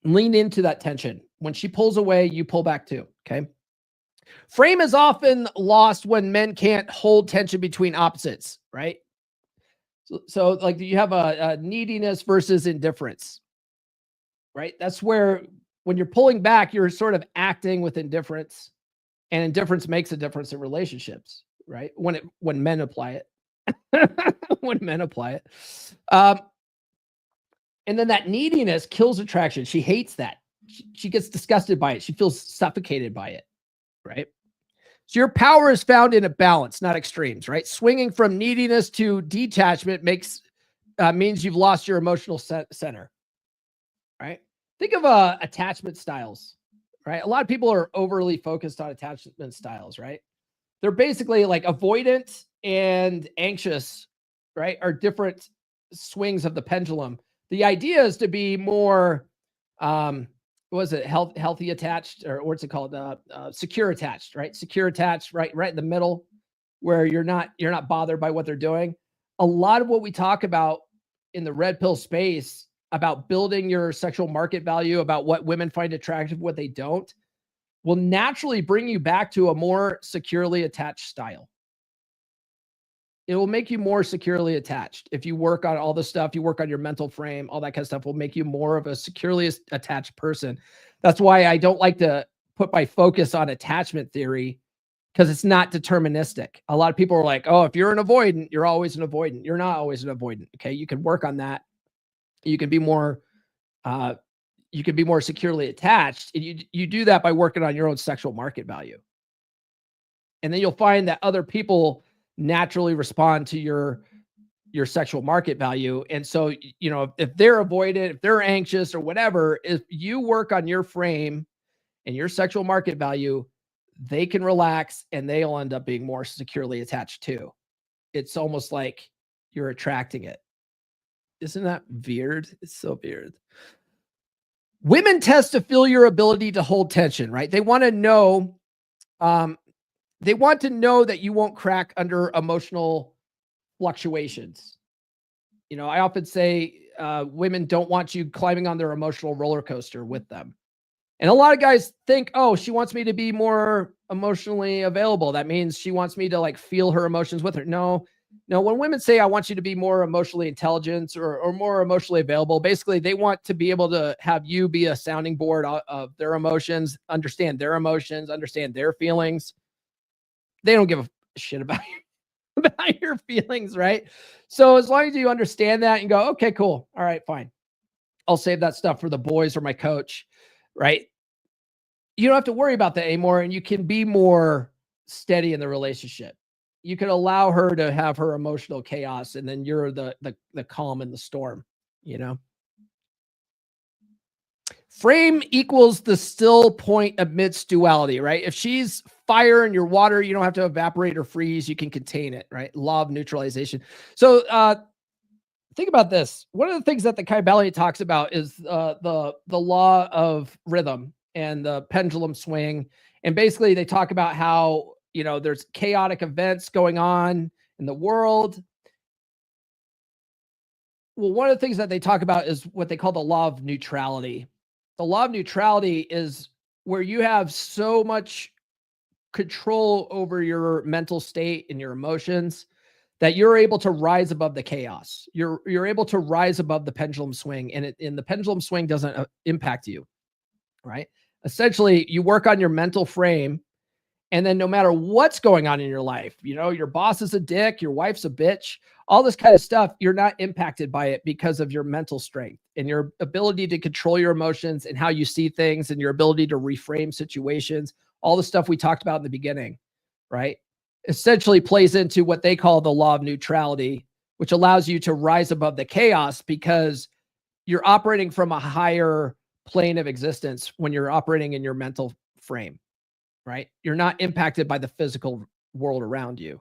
Lean into that tension. When she pulls away, you pull back too. Okay. Frame is often lost when men can't hold tension between opposites, right? So you have a neediness versus indifference, right? That's where when you're pulling back, you're sort of acting with indifference, and indifference makes a difference in relationships, right? When men apply it. When men apply it. And then that neediness kills attraction. She hates that. She gets disgusted by it. She feels suffocated by it, right? So your power is found in a balance, not extremes, right? Swinging from neediness to detachment means you've lost your emotional center, right? Think of attachment styles, right? A lot of people are overly focused on attachment styles, right? They're basically avoidant and anxious, right? Are different swings of the pendulum. The idea is to be more, healthy attached, or what's it called? Secure attached, right? Secure attached, right in the middle, where you're not bothered by what they're doing. A lot of what we talk about in the red pill space about building your sexual market value, about what women find attractive, what they don't, will naturally bring you back to a more securely attached style. It will make you more securely attached. If you work on all the stuff, you work on your mental frame, all that kind of stuff will make you more of a securely attached person. That's why I don't like to put my focus on attachment theory, because it's not deterministic. A lot of people are like, oh, if you're an avoidant, you're always an avoidant. You're not always an avoidant. Okay. You can work on that. You can be more securely attached. And you do that by working on your own sexual market value. And then you'll find that other people naturally respond to your sexual market value. And so, if they're avoidant, if they're anxious or whatever, if you work on your frame and your sexual market value, they can relax and they'll end up being more securely attached too. It's almost like you're attracting it. Isn't that weird? It's so weird. Women test to feel your ability to hold tension, right? They want to know, that you won't crack under emotional fluctuations. I often say women don't want you climbing on their emotional roller coaster with them. And a lot of guys think, oh, she wants me to be more emotionally available. That means she wants me to like feel her emotions with her. No, when women say, I want you to be more emotionally intelligent or more emotionally available, basically they want to be able to have you be a sounding board of their emotions, understand their feelings. They don't give a shit about about your feelings, right? So as long as you understand that and go, okay, cool. All right, fine. I'll save that stuff for the boys or my coach, right? You don't have to worry about that anymore, and you can be more steady in the relationship. You can allow her to have her emotional chaos, and then you're the calm in the storm, you know? Frame equals the still point amidst duality, right? If she's fire and you're water, you don't have to evaporate or freeze. You can contain it, right? Law of neutralization. So think about this. One of the things that the Kybalion talks about is the law of rhythm and the pendulum swing. And basically they talk about how, you know, there's chaotic events going on in the world. Well, one of the things that they talk about is what they call the law of neutrality. The law of neutrality is where you have so much control over your mental state and your emotions that you're able to rise above the chaos. You're able to rise above the pendulum swing, and the pendulum swing doesn't impact you, right? Essentially, you work on your mental frame, and then no matter what's going on in your life, you know, your boss is a dick, your wife's a bitch, all this kind of stuff, you're not impacted by it because of your mental strength and your ability to control your emotions and how you see things and your ability to reframe situations, all the stuff we talked about in the beginning, right? Essentially plays into what they call the law of neutrality, which allows you to rise above the chaos because you're operating from a higher plane of existence when you're operating in your mental frame, right? You're not impacted by the physical world around you.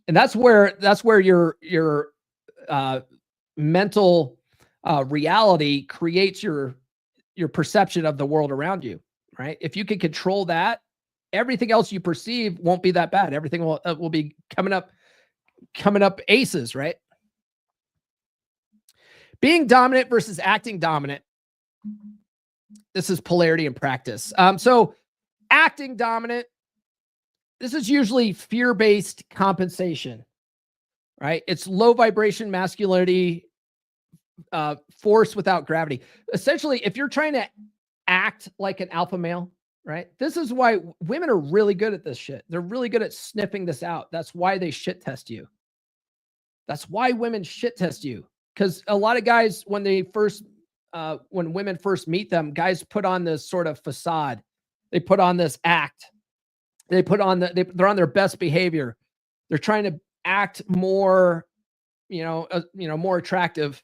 And that's where your mental reality creates your perception of the world around you, right? If you can control that, everything else you perceive won't be that bad. Everything will be coming up aces, right? Being dominant versus acting dominant. This is polarity in practice. So acting dominant, this is usually fear-based compensation, right? It's low vibration masculinity, force without gravity. Essentially, if you're trying to act like an alpha male, right? This is why women are really good at this shit. They're really good at sniffing this out. That's why they shit test you. That's why women shit test you. Because a lot of guys, when women first meet them, guys put on this sort of facade. They put on this act. They put on they're on their best behavior. They're trying to act more, more attractive,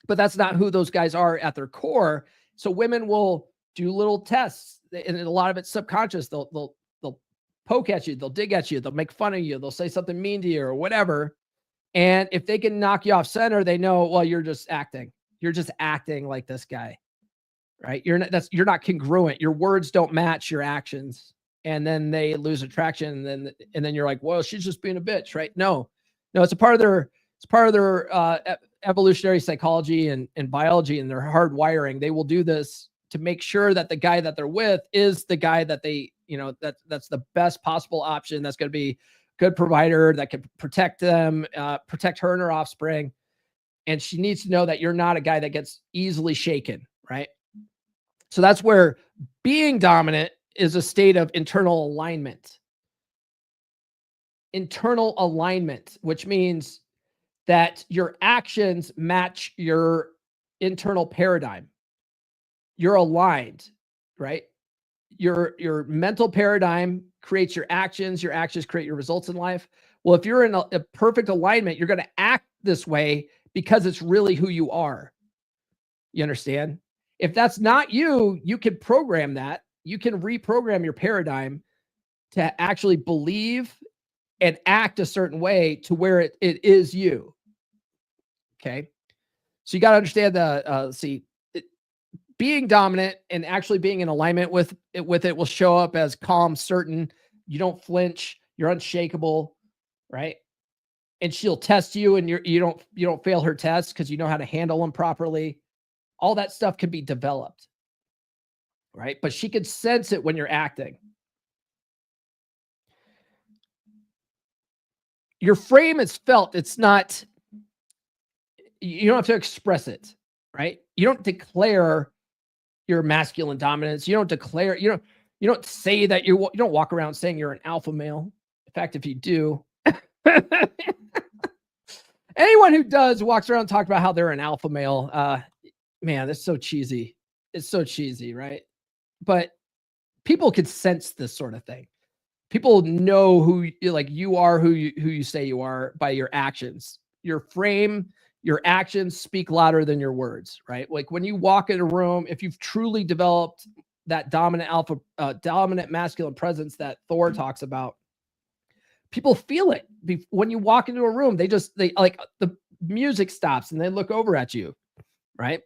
but that's not who those guys are at their core. So women will do little tests, and a lot of it's subconscious. They'll poke at you, they'll dig at you, they'll make fun of you, they'll say something mean to you or whatever. And if they can knock you off center, they know, well, you're just acting. You're just acting like this guy, right? You're not congruent. Your words don't match your actions. And then they lose attraction. And then you're like, well, she's just being a bitch, right? No, it's a part of their evolutionary psychology and biology and their hardwiring. They will do this to make sure that the guy that they're with is the guy that they, that's the best possible option. That's going to be good provider that can protect them, protect her and her offspring. And she needs to know that you're not a guy that gets easily shaken, right? So that's where being dominant is a state of internal alignment. Internal alignment, which means that your actions match your internal paradigm. You're aligned, right? Your mental paradigm creates your actions create your results in life. Well, if you're in a perfect alignment, you're going to act this way because it's really who you are. You understand? If that's not you, you can program that. You can reprogram your paradigm to actually believe and act a certain way to where it is you. Okay. So you got to understand being dominant and actually being in alignment with it will show up as calm, certain. You don't flinch. You're unshakable, right? And she'll test you, and you don't fail her tests because you know how to handle them properly. All that stuff can be developed. right? But she could sense it when you're acting. Your frame is felt. It's not, you don't have to express it, right? You don't declare your masculine dominance. You don't declare, you don't say that you don't walk around saying you're an alpha male. In fact, if you do, anyone who does walks around and talks about how they're an alpha male. Man, that's so cheesy. It's so cheesy, right? But people could sense this sort of thing. People know who you are, who you say you are by your actions. Your frame, your actions speak louder than your words, right? Like when you walk in a room, if you've truly developed that dominant masculine presence that Thor talks about, people feel it. When you walk into a room, they like the music stops and they look over at you, right?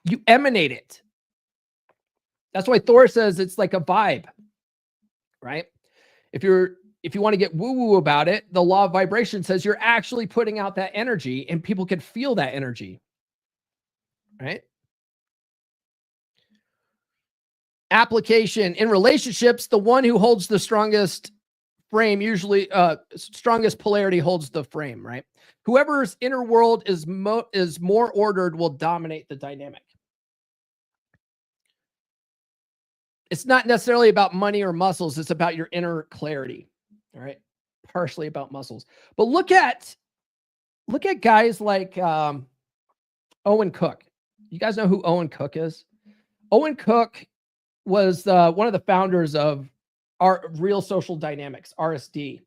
You emanate it. That's why Thor says it's like a vibe, right? If you want to get woo-woo about it, the law of vibration says you're actually putting out that energy and people can feel that energy, right? Application in relationships, the one who holds the strongest frame, usually strongest polarity holds the frame, right? Whoever's inner world is more ordered will dominate the dynamic. It's not necessarily about money or muscles. It's about your inner clarity. All right. Partially about muscles. But look at guys like Owen Cook. You guys know who Owen Cook is? Owen Cook was one of the founders of our Real Social Dynamics, RSD.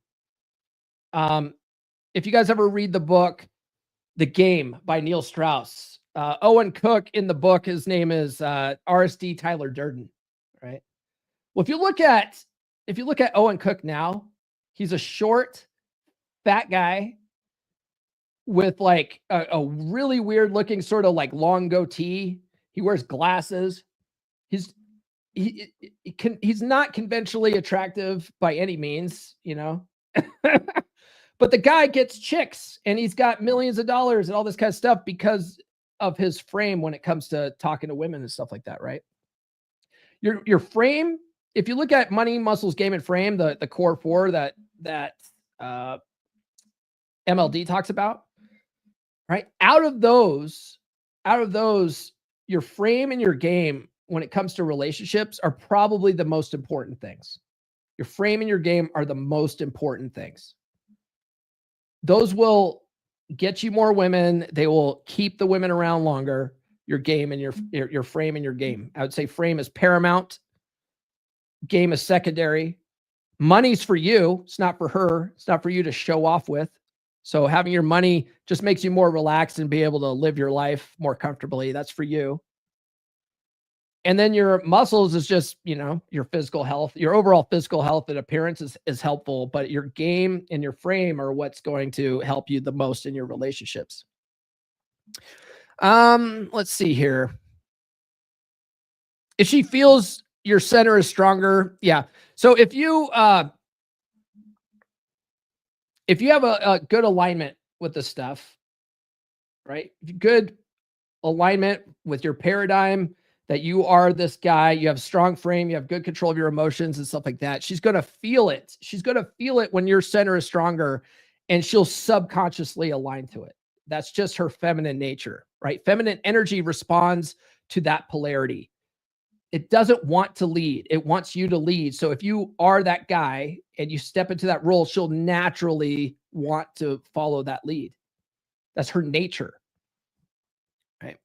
If you guys ever read the book, The Game by Neil Strauss, Owen Cook in the book, his name is RSD Tyler Durden. Right. Well, if you look at Owen Cook now, he's a short, fat guy with like a really weird looking sort of like long goatee. He wears glasses. He's not conventionally attractive by any means, you know, but the guy gets chicks and he's got millions of dollars and all this kind of stuff because of his frame when it comes to talking to women and stuff like that. Right. Your frame, if you look at money, muscles, game, and frame, the core four that MLD talks about, right? Out of those, your frame and your game, when it comes to relationships, are probably the most important things. Your frame and your game are the most important things. Those will get you more women. They will keep the women around longer. Your game and your frame and your game. I would say frame is paramount. Game is secondary. Money's for you. It's not for her. It's not for you to show off with. So having your money just makes you more relaxed and be able to live your life more comfortably. That's for you. And then your muscles is just, your physical health, your overall physical health and appearance is helpful, but your game and your frame are what's going to help you the most in your relationships. Let's see here. If she feels your center is stronger. Yeah. So if you have a good alignment with the stuff, right? Good alignment with your paradigm that you are this guy, you have strong frame, you have good control of your emotions and stuff like that. She's going to feel it. She's going to feel it when your center is stronger and she'll subconsciously align to it. That's just her feminine nature, right? Feminine energy responds to that polarity. It doesn't want to lead. It wants you to lead. So if you are that guy and you step into that role, she'll naturally want to follow that lead. That's her nature, right?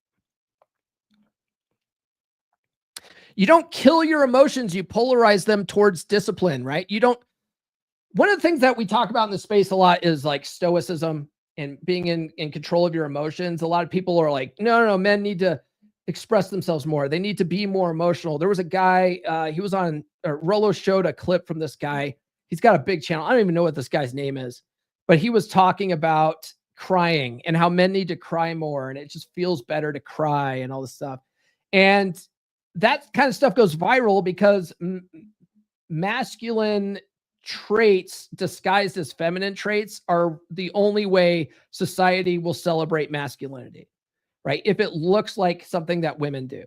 You don't kill your emotions. You polarize them towards discipline, right? One of the things that we talk about in the space a lot is like stoicism and being in control of your emotions. A lot of people are like, no, men need to express themselves more. They need to be more emotional. There was a guy, he was on, Rolo showed a clip from this guy. He's got a big channel. I don't even know what this guy's name is, but he was talking about crying and how men need to cry more. And it just feels better to cry and all this stuff. And that kind of stuff goes viral because masculine traits disguised as feminine traits are the only way society will celebrate masculinity, right? If it looks like something that women do.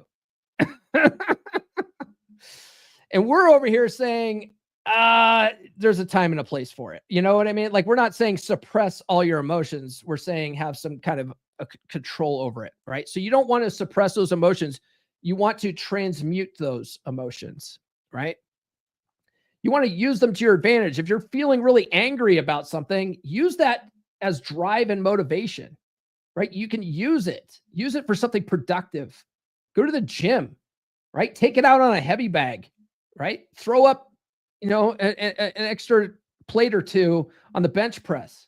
And we're over here saying, there's a time and a place for it. You know what I mean? Like, we're not saying suppress all your emotions. We're saying have some kind of a control over it, right? So you don't want to suppress those emotions. You want to transmute those emotions, right? You want to use them to your advantage. If you're feeling really angry about something, use that as drive and motivation, right? You can use it for something productive. Go to the gym, right? Take it out on a heavy bag, right? Throw up, an extra plate or two on the bench press.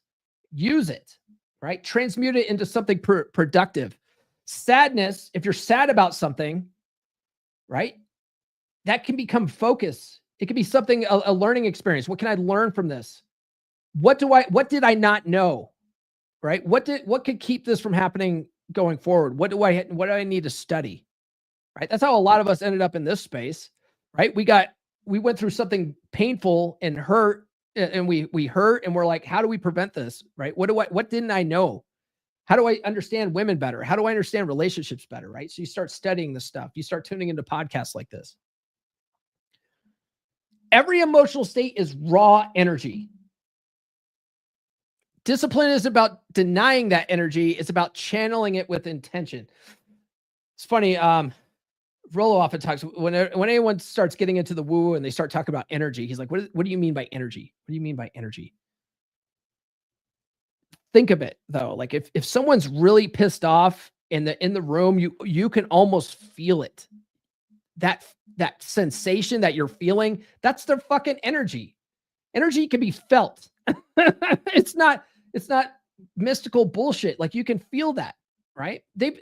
Use it, right? Transmute it into something productive. Sadness, if you're sad about something, right? That can become focus. It can be something, a learning experience. What can I learn from this? What did I not know? Right? What could keep this from happening going forward? What do I need to study? Right? That's how a lot of us ended up in this space, right? We went through something painful and hurt, and we hurt, and we're like, how do we prevent this? Right? What didn't I know? How do I understand women better? How do I understand relationships better? Right? So you start studying this stuff. You start tuning into podcasts like this. Every emotional state is raw energy. Discipline is about denying that energy. It's about channeling it with intention. It's funny. Rollo often talks when anyone starts getting into the woo and they start talking about energy. He's like, what do you mean by energy? What do you mean by energy? Think of it though. Like if someone's really pissed off in the room, you can almost feel it. That sensation that you're feeling, that's their fucking energy. Energy can be felt. It's not mystical bullshit. Like, you can feel that, right? They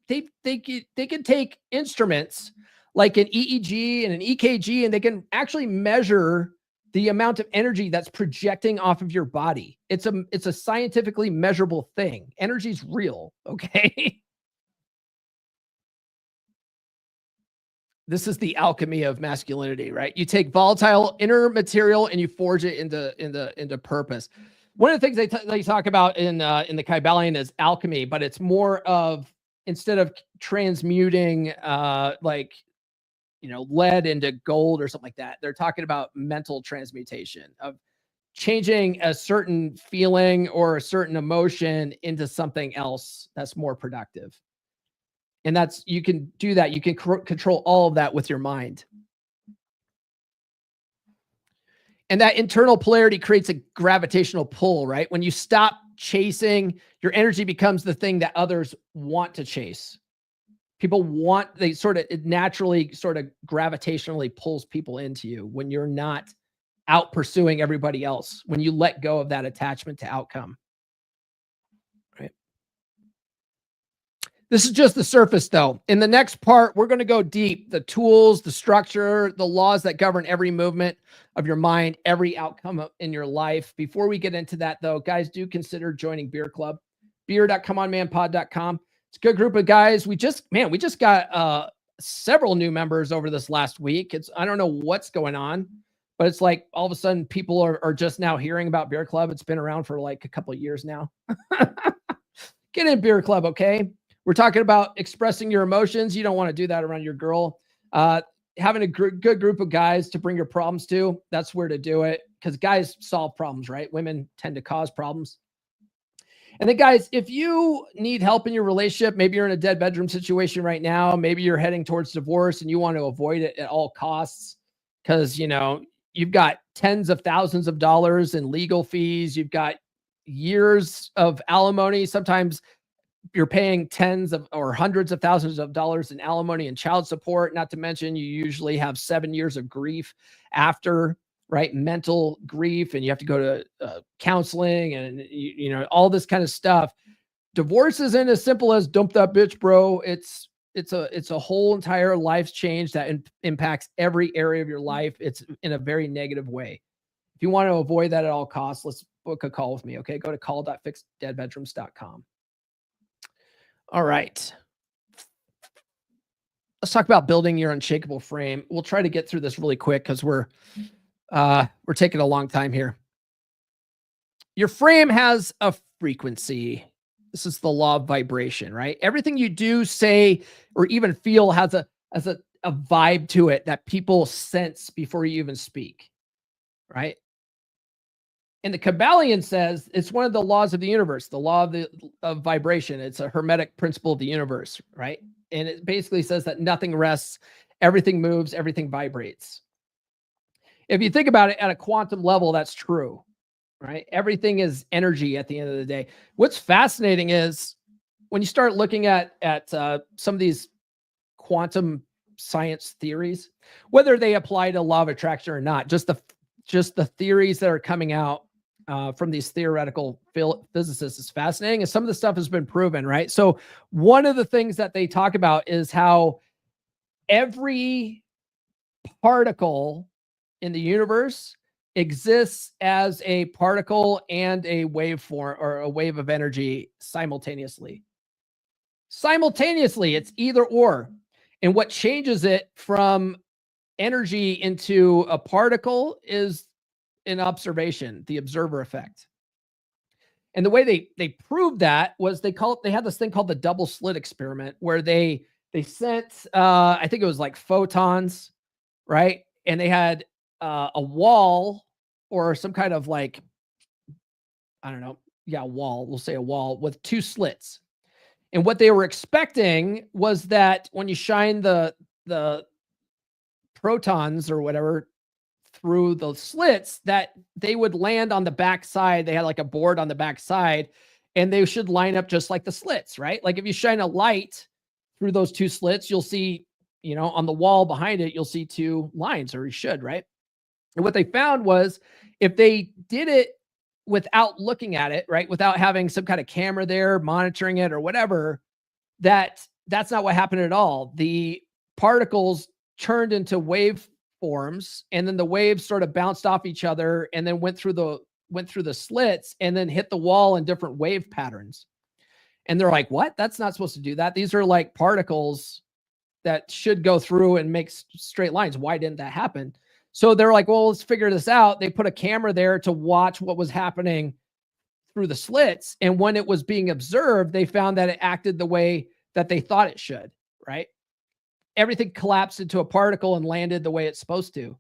can take instruments like an EEG and an EKG, and they can actually measure the amount of energy that's projecting off of your body. It's a scientifically measurable thing. Energy's real, okay? This is the alchemy of masculinity, right? You take volatile inner material and you forge it into purpose. One of the things they talk about in the Kybalion is alchemy, but it's more of, instead of transmuting lead into gold or something like that, they're talking about mental transmutation, of changing a certain feeling or a certain emotion into something else that's more productive. And you can do that. You can control all of that with your mind. And that internal polarity creates a gravitational pull, right? When you stop chasing, your energy becomes the thing that others want to chase. It naturally sort of gravitationally pulls people into you when you're not out pursuing everybody else, when you let go of that attachment to outcome. This is just the surface, though. In the next part, we're going to go deep. The tools, the structure, the laws that govern every movement of your mind, every outcome in your life. Before we get into that, though, guys, do consider joining Beer Club. beer.comeonmanpod.com. It's a good group of guys. We just got several new members over this last week. I don't know what's going on, but it's like all of a sudden people are just now hearing about Beer Club. It's been around for like a couple of years now. Get in Beer Club, okay? We're talking about expressing your emotions. You don't want to do that around your girl. Having a good group of guys to bring your problems to, that's where to do it, because guys solve problems, right? Women tend to cause problems. And then, guys, if you need help in your relationship, maybe you're in a dead bedroom situation right now, maybe you're heading towards divorce and you want to avoid it at all costs because, you've got tens of thousands of dollars in legal fees. You've got years of alimony. Sometimes you're paying tens of or hundreds of thousands of dollars in alimony and child support. Not to mention, you usually have 7 years of grief after, right? Mental grief, and you have to go to counseling and all this kind of stuff. Divorce isn't as simple as dump that bitch, bro. It's a whole entire life's change that impacts every area of your life. It's in a very negative way. If you want to avoid that at all costs, let's book a call with me. Okay, go to call.fixdeadbedrooms.com. All right. Let's talk about building your unshakable frame. We'll try to get through this really quick because we're taking a long time here. Your frame has a frequency. This is the law of vibration, right? Everything you do, say, or even feel has a has a vibe to it that people sense before you even speak, right? And the Kabbalion says it's one of the laws of the universe, the law of vibration. It's a hermetic principle of the universe, right? And it basically says that nothing rests, everything moves, everything vibrates. If you think about it at a quantum level, that's true, right? Everything is energy at the end of the day. What's fascinating is when you start looking at some of these quantum science theories, whether they apply to law of attraction or not, just the theories that are coming out from these theoretical physicists is fascinating. And some of the stuff has been proven, right? So one of the things that they talk about is how every particle in the universe exists as a particle and a waveform or a wave of energy simultaneously. Simultaneously, it's either or. And what changes it from energy into a particle is an observation, the observer effect. And the way they proved that was they had this thing called the double slit experiment, where they sent I think it was like photons, right? And they had a wall or some kind of like, I don't know, yeah, wall. We'll say a wall with two slits. And what they were expecting was that when you shine the protons or whatever through the slits, that they would land on the back side. They had like a board on the back side, and they should line up just like the slits, right? Like if you shine a light through those two slits, you'll see, on the wall behind it, you'll see two lines, or you should, right? And what they found was if they did it without looking at it, right, without having some kind of camera there monitoring it or whatever, that's not what happened at all. The particles turned into wave forms, and then the waves sort of bounced off each other and then went through the slits and then hit the wall in different wave patterns. And they're like, what? That's not supposed to do that. These are like particles that should go through and make straight lines. Why didn't that happen? So they're like, well, let's figure this out. They put a camera there to watch what was happening through the slits. And when it was being observed, they found that it acted the way that they thought it should, right? Everything collapsed into a particle and landed the way it's supposed to.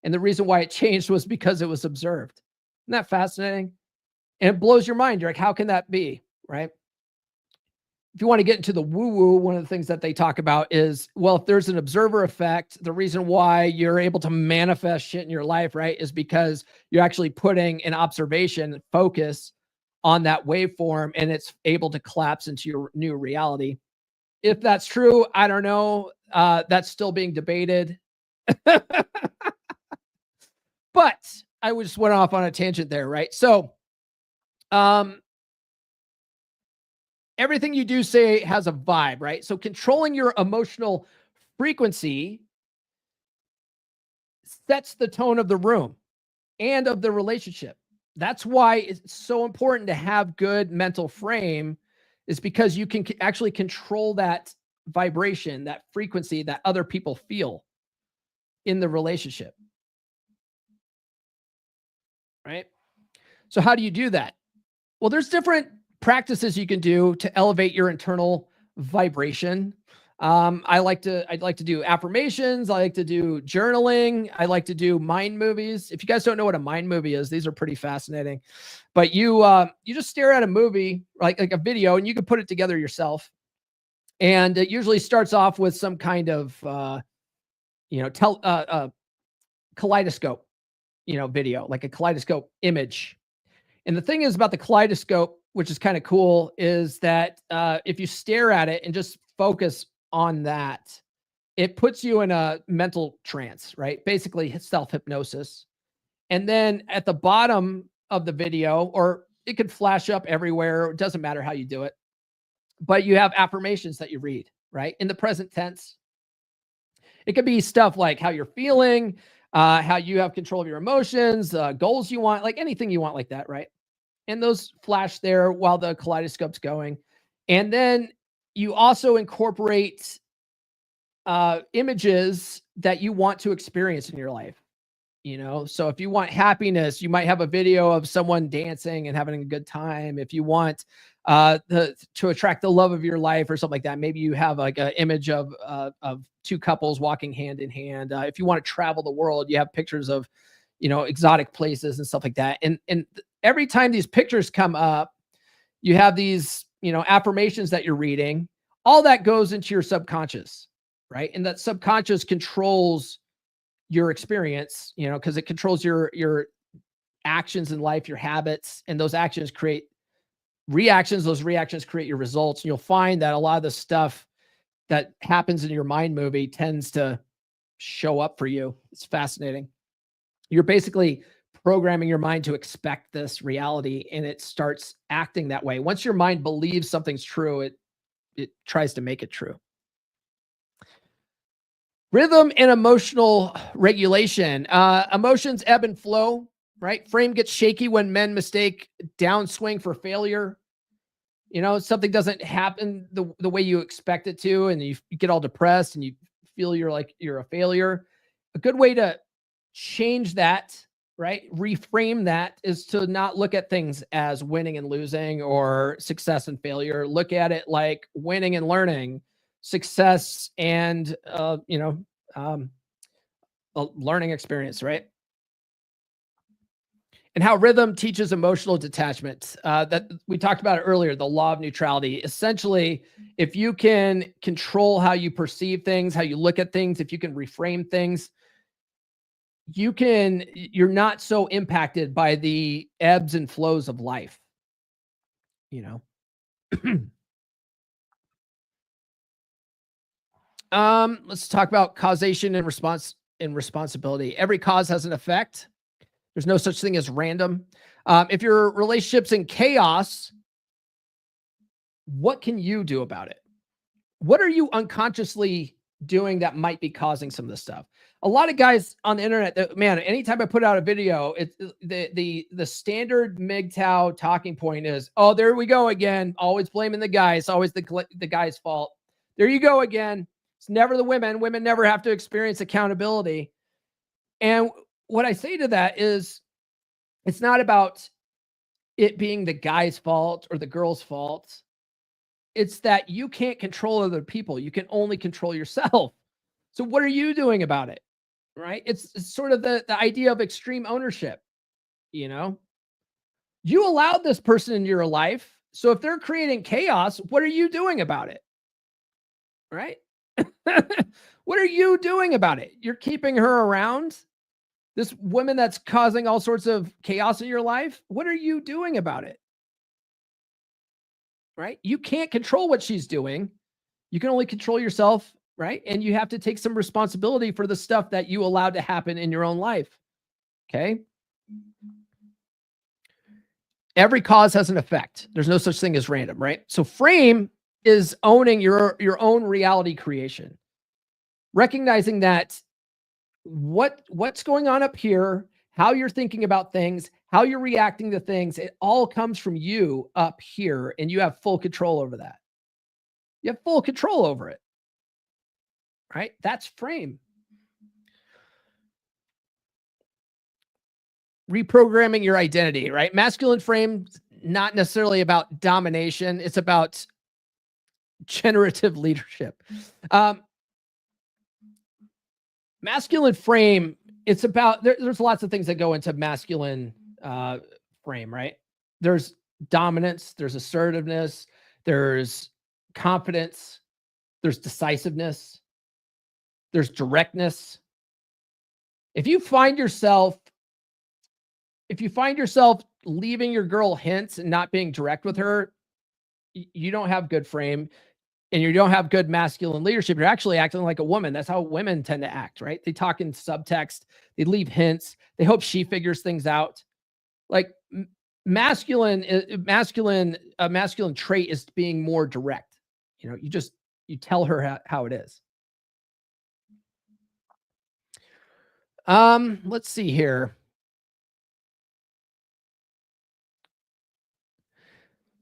And the reason why it changed was because it was observed. Isn't that fascinating? And it blows your mind. You're like, how can that be, right? If you want to get into the woo-woo, one of the things that they talk about is, well, if there's an observer effect, the reason why you're able to manifest shit in your life, right, is because you're actually putting an observation focus on that waveform, and it's able to collapse into your new reality. If that's true, I don't know. That's still being debated. But I just went off on a tangent there, right? So, everything you do say has a vibe, right? So controlling your emotional frequency sets the tone of the room and of the relationship. That's why it's so important to have good mental frame, is because you can actually control that vibration, that frequency that other people feel in the relationship. Right? So how do you do that? Well, there's different practices you can do to elevate your internal vibration. I'd like to do affirmations. I like to do journaling. I like to do mind movies. If you guys don't know what a mind movie is, these are pretty fascinating. But you just stare at a movie, like a video, and you can put it together yourself. And it usually starts off with some kind of kaleidoscope, video, like a kaleidoscope image. And the thing is about the kaleidoscope, which is kind of cool, is that if you stare at it and just focus on that, it puts you in a mental trance, right? Basically self-hypnosis. And then at the bottom of the video, or it could flash up everywhere, it doesn't matter how you do it, but you have affirmations that you read, right? In the present tense. It could be stuff like how you're feeling, how you have control of your emotions, goals you want, like anything you want like that, right? And those flash there while the kaleidoscope's going. And then you also incorporate images that you want to experience in your life. You know, so if you want happiness, you might have a video of someone dancing and having a good time. If you want to attract the love of your life or something like that, maybe you have like an image of two couples walking hand in hand. If you want to travel the world, you have pictures of, you know, exotic places and stuff like that. And every time these pictures come up, you have these, you know, affirmations that you're reading. All that goes into your subconscious, right? And that subconscious controls your experience, you know, because it controls your actions in life, your habits, and those actions create reactions. Those reactions create your results. And you'll find that a lot of the stuff that happens in your mind movie tends to show up for you. It's fascinating. You're basically programming your mind to expect this reality, and it starts acting that way. Once your mind believes something's true, it tries to make it true. Rhythm and emotional regulation. Emotions ebb and flow, right? Frame gets shaky when men mistake downswing for failure. You know, something doesn't happen the way you expect it to, and you get all depressed and you feel you're a failure. A good way to change that, right? Reframe that is to not look at things as winning and losing or success and failure. Look at it like winning and learning, success and a learning experience, right? And how rhythm teaches emotional detachment. That we talked about it earlier, the law of neutrality. Essentially, if you can control how you perceive things, how you look at things, if you can reframe things, you're not so impacted by the ebbs and flows of life, you know. Let's talk about causation and responsibility. Every cause has an effect. There's no such thing as random. If your relationship's in chaos, what can you do about it? What are you unconsciously doing that might be causing some of this stuff? A lot of guys on the internet, man, anytime I put out a video, it's the standard MGTOW talking point is, oh, there we go again. Always blaming the guys. Always the guy's fault. There you go again. It's never the women. Women never have to experience accountability. And what I say to that is, it's not about it being the guy's fault or the girl's fault. It's that you can't control other people. You can only control yourself. So what are you doing about it? Right? It's sort of the idea of extreme ownership. You know, you allowed this person in your life. So if they're creating chaos, what are you doing about it? Right? What are you doing about it? You're keeping her around. This woman that's causing all sorts of chaos in your life. What are you doing about it? Right? You can't control what she's doing. You can only control yourself, right? And you have to take some responsibility for the stuff that you allowed to happen in your own life. Okay? Every cause has an effect. There's no such thing as random, right? So frame is owning your own reality creation. Recognizing that what's going on up here, how you're thinking about things, how you're reacting to things, it all comes from you up here, and you have full control over that. You have full control over it, right? That's frame. Reprogramming your identity, right? Masculine frame, not necessarily about domination. It's about generative leadership. Masculine frame, it's about, there's lots of things that go into masculine frame, right? There's dominance, there's assertiveness, there's confidence, there's decisiveness, there's directness. If you find yourself leaving your girl hints and not being direct with her, you don't have good frame. And you don't have good masculine leadership. You're actually acting like a woman. That's how women tend to act, right? They talk in subtext. They leave hints. They hope she figures things out. Like a masculine trait is being more direct. You know, you tell her how it is. Let's see here.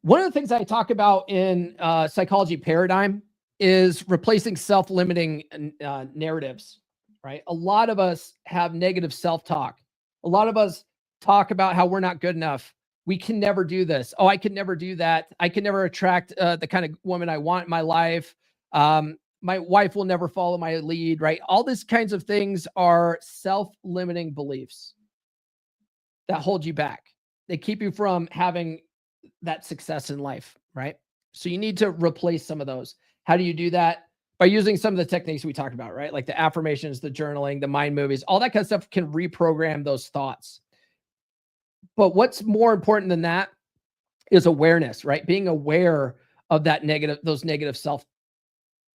One of the things I talk about in psychology paradigm is replacing self-limiting narratives. right? A lot of us have negative self-talk. A lot of us talk about how we're not good enough. We can never do this. Oh, I could never do that. I can never attract the kind of woman I want in my life. My wife will never follow my lead, right? All these kinds of things are self-limiting beliefs that hold you back. They keep you from having that success in life, right? So you need to replace some of those. How do you do that? By using some of the techniques we talked about, right? Like the affirmations, the journaling, the mind movies, all that kind of stuff can reprogram those thoughts. But what's more important than that is awareness, right? Being aware of that negative, those negative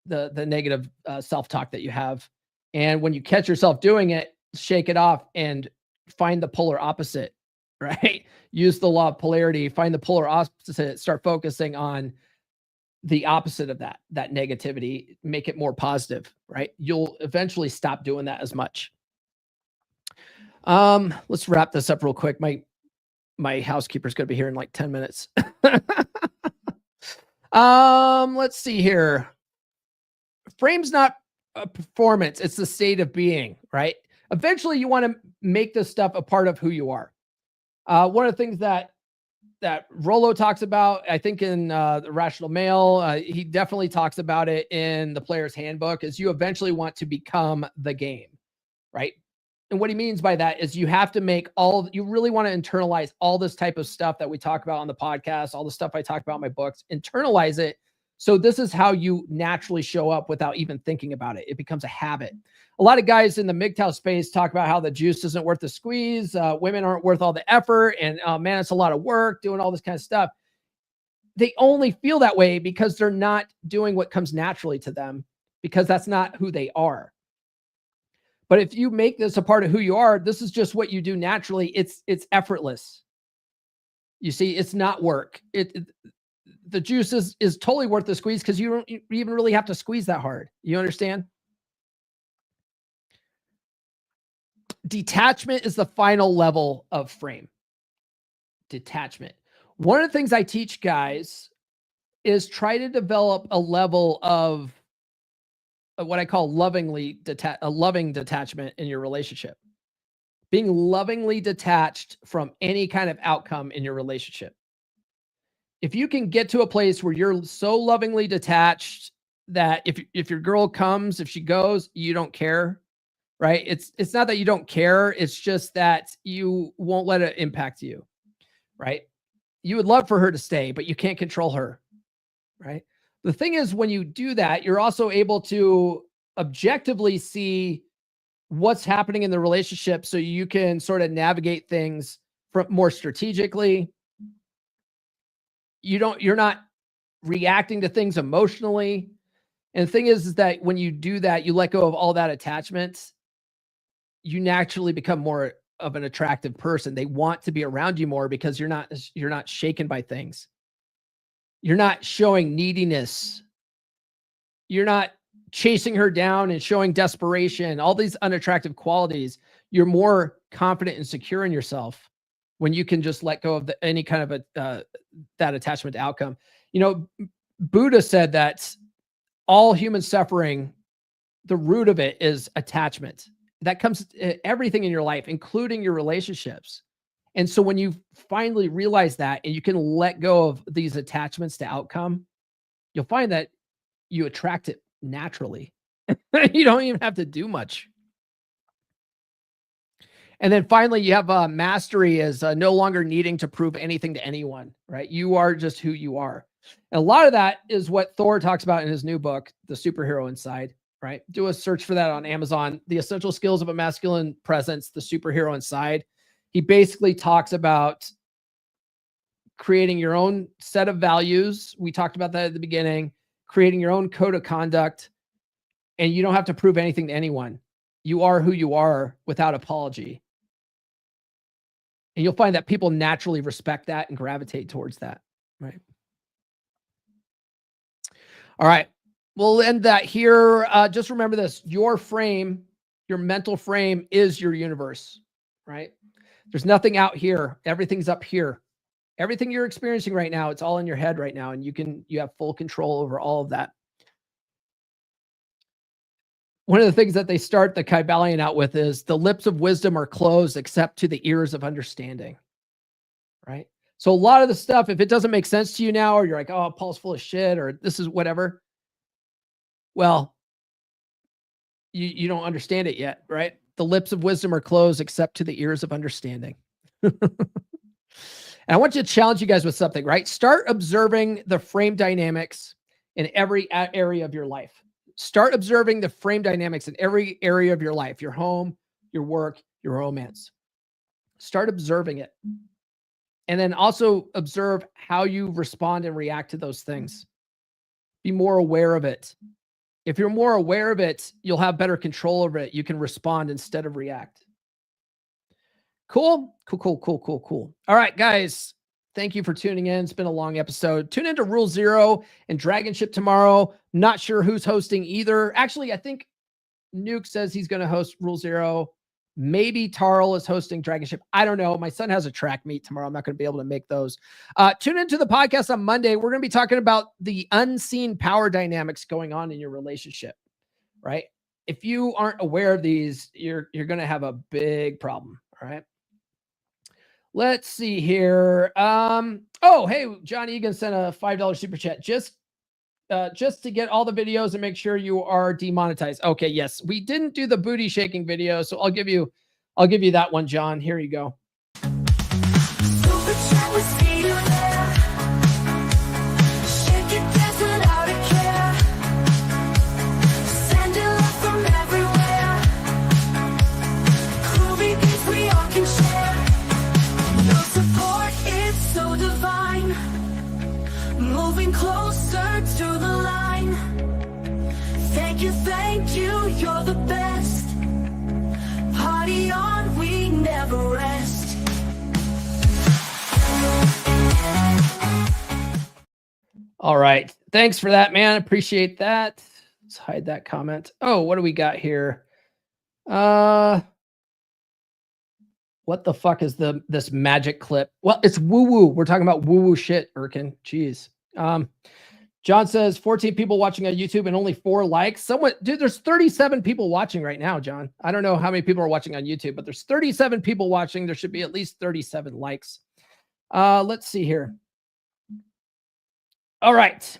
the negative self-talk that you have. And when you catch yourself doing it, shake it off and find the polar opposite, right? Use the law of polarity, find the polar opposite, start focusing on the opposite of that negativity, make it more positive, right? You'll eventually stop doing that as much. Let's wrap this up real quick. My housekeeper's going to be here in like 10 minutes. Let's see here. Frame's not a performance. It's the state of being, right? Eventually you want to make this stuff a part of who you are. One of the things that Rollo talks about, I think in the Rational Male, he definitely talks about it in the Player's Handbook, is you eventually want to become the game, right? And what he means by that is you have to make you really want to internalize all this type of stuff that we talk about on the podcast, all the stuff I talk about in my books, internalize it. So this is how you naturally show up without even thinking about it. It becomes a habit. A lot of guys in the MGTOW space talk about how the juice isn't worth the squeeze. Women aren't worth all the effort. And man, it's a lot of work doing all this kind of stuff. They only feel that way because they're not doing what comes naturally to them, because that's not who they are. But if you make this a part of who you are, this is just what you do naturally. It's effortless. You see, it's not work. The juice is totally worth the squeeze because you don't even really have to squeeze that hard. You understand? Detachment is the final level of frame. Detachment. One of the things I teach guys is try to develop a level of what I call loving detachment in your relationship. Being lovingly detached from any kind of outcome in your relationship. If you can get to a place where you're so lovingly detached that if your girl comes, if she goes, you don't care, right? It's not that you don't care. It's just that you won't let it impact you, right? You would love for her to stay, but you can't control her, right? The thing is, when you do that, you're also able to objectively see what's happening in the relationship so you can sort of navigate things more strategically. You're not reacting to things emotionally. And the thing is that when you do that, you let go of all that attachment, you naturally become more of an attractive person. They want to be around you more because you're not shaken by things. You're not showing neediness. You're not chasing her down and showing desperation, all these unattractive qualities. You're more confident and secure in yourself when you can just let go of any kind of that attachment to outcome. You know, Buddha said that all human suffering, the root of it is attachment. That comes to everything in your life, including your relationships. And so when you finally realize that and you can let go of these attachments to outcome, you'll find that you attract it naturally. You don't even have to do much. And then finally, you have mastery is no longer needing to prove anything to anyone, right? You are just who you are. And a lot of that is what Thor talks about in his new book, The Superhero Inside, right? Do a search for that on Amazon. The Essential Skills of a Masculine Presence, The Superhero Inside. He basically talks about creating your own set of values. We talked about that at the beginning, creating your own code of conduct, and you don't have to prove anything to anyone. You are who you are without apology. And you'll find that people naturally respect that and gravitate towards that, right? All right. We'll end that here. Just remember this. Your frame, your mental frame is your universe, right? There's nothing out here. Everything's up here. Everything you're experiencing right now, it's all in your head right now. And you have full control over all of that. one of the things that they start the Kybalion out with is the lips of wisdom are closed except to the ears of understanding, right? So a lot of the stuff, if it doesn't make sense to you now, or you're like, oh, Paul's full of shit, or this is whatever, well, you don't understand it yet, right? The lips of wisdom are closed except to the ears of understanding. And I want to challenge you guys with something, right? Start observing the frame dynamics in every area of your life. Start observing the frame dynamics in every area of your life, your home, your work, your romance. Start observing it. And then also observe how you respond and react to those things. Be more aware of it. If you're more aware of it, you'll have better control over it. You can respond instead of react. Cool. All right, guys. Thank you for tuning in. It's been a long episode. Tune into Rule Zero and Dragon Ship tomorrow. Not sure who's hosting either. Actually, I think Nuke says he's going to host Rule Zero. Maybe Tarl is hosting Dragon Ship. I don't know. My son has a track meet tomorrow. I'm not going to be able to make those. Tune into the podcast on Monday. We're going to be talking about the unseen power dynamics going on in your relationship, right? If you aren't aware of these, you're going to have a big problem, all right? Let's see here. Oh, hey, John Egan sent a $5 super chat. Just to get all the videos and make sure you are demonetized. Okay, yes, we didn't do the booty shaking video, so I'll give you that one, John. Here you go. Closer to the line. Thank you, you're the best. Party on, we never rest. All right. Thanks for that, man. Appreciate that. Let's hide that comment. Oh, what do we got here? What the fuck is this magic clip? Well, it's woo-woo. We're talking about woo-woo shit, Erkin. Jeez. John says 14 people watching on YouTube and only 4 likes. Dude, there's 37 people watching right now, John. I don't know how many people are watching on YouTube, but there's 37 people watching. There should be at least 37 likes. Let's see here. All right.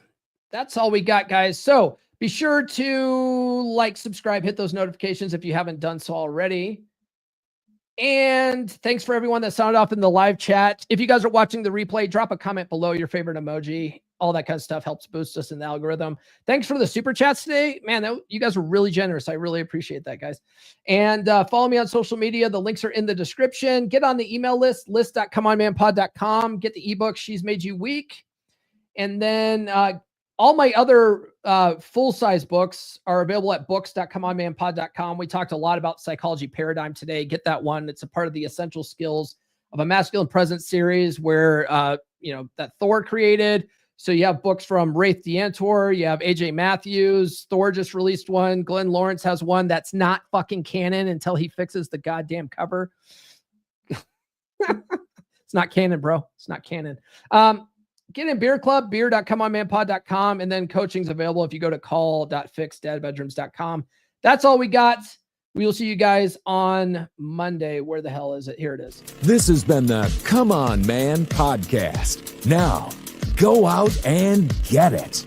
That's all we got, guys. So be sure to like, subscribe, hit those notifications if you haven't done so already. And thanks for everyone that sounded off in the live chat. If you guys are watching the replay, drop a comment below, your favorite emoji. All that kind of stuff helps boost us in the algorithm. Thanks for the super chats today. Man, you guys were really generous. I really appreciate that, guys. And follow me on social media. The links are in the description. Get on the email list.comeonmanpod.com. Get the ebook, She's Made You Weak. And then all my other full-size books are available at books.comeonmanpod.com. We talked a lot about psychology paradigm today. Get that one. It's a part of the Essential Skills of a Masculine Presence series where, that Thor created. So you have books from Rafe Deantor. You have AJ Matthews. Thor just released one. Glenn Lawrence has one that's not fucking canon until he fixes the goddamn cover. It's not canon, bro. It's not canon. Get in Beer Club, beer.comeonmanpod.com, and then coaching's available if you go to call.fixdadbedrooms.com. That's all we got. We will see you guys on Monday. Where the hell is it? Here it is. This has been the Come On Man podcast. Now, go out and get it.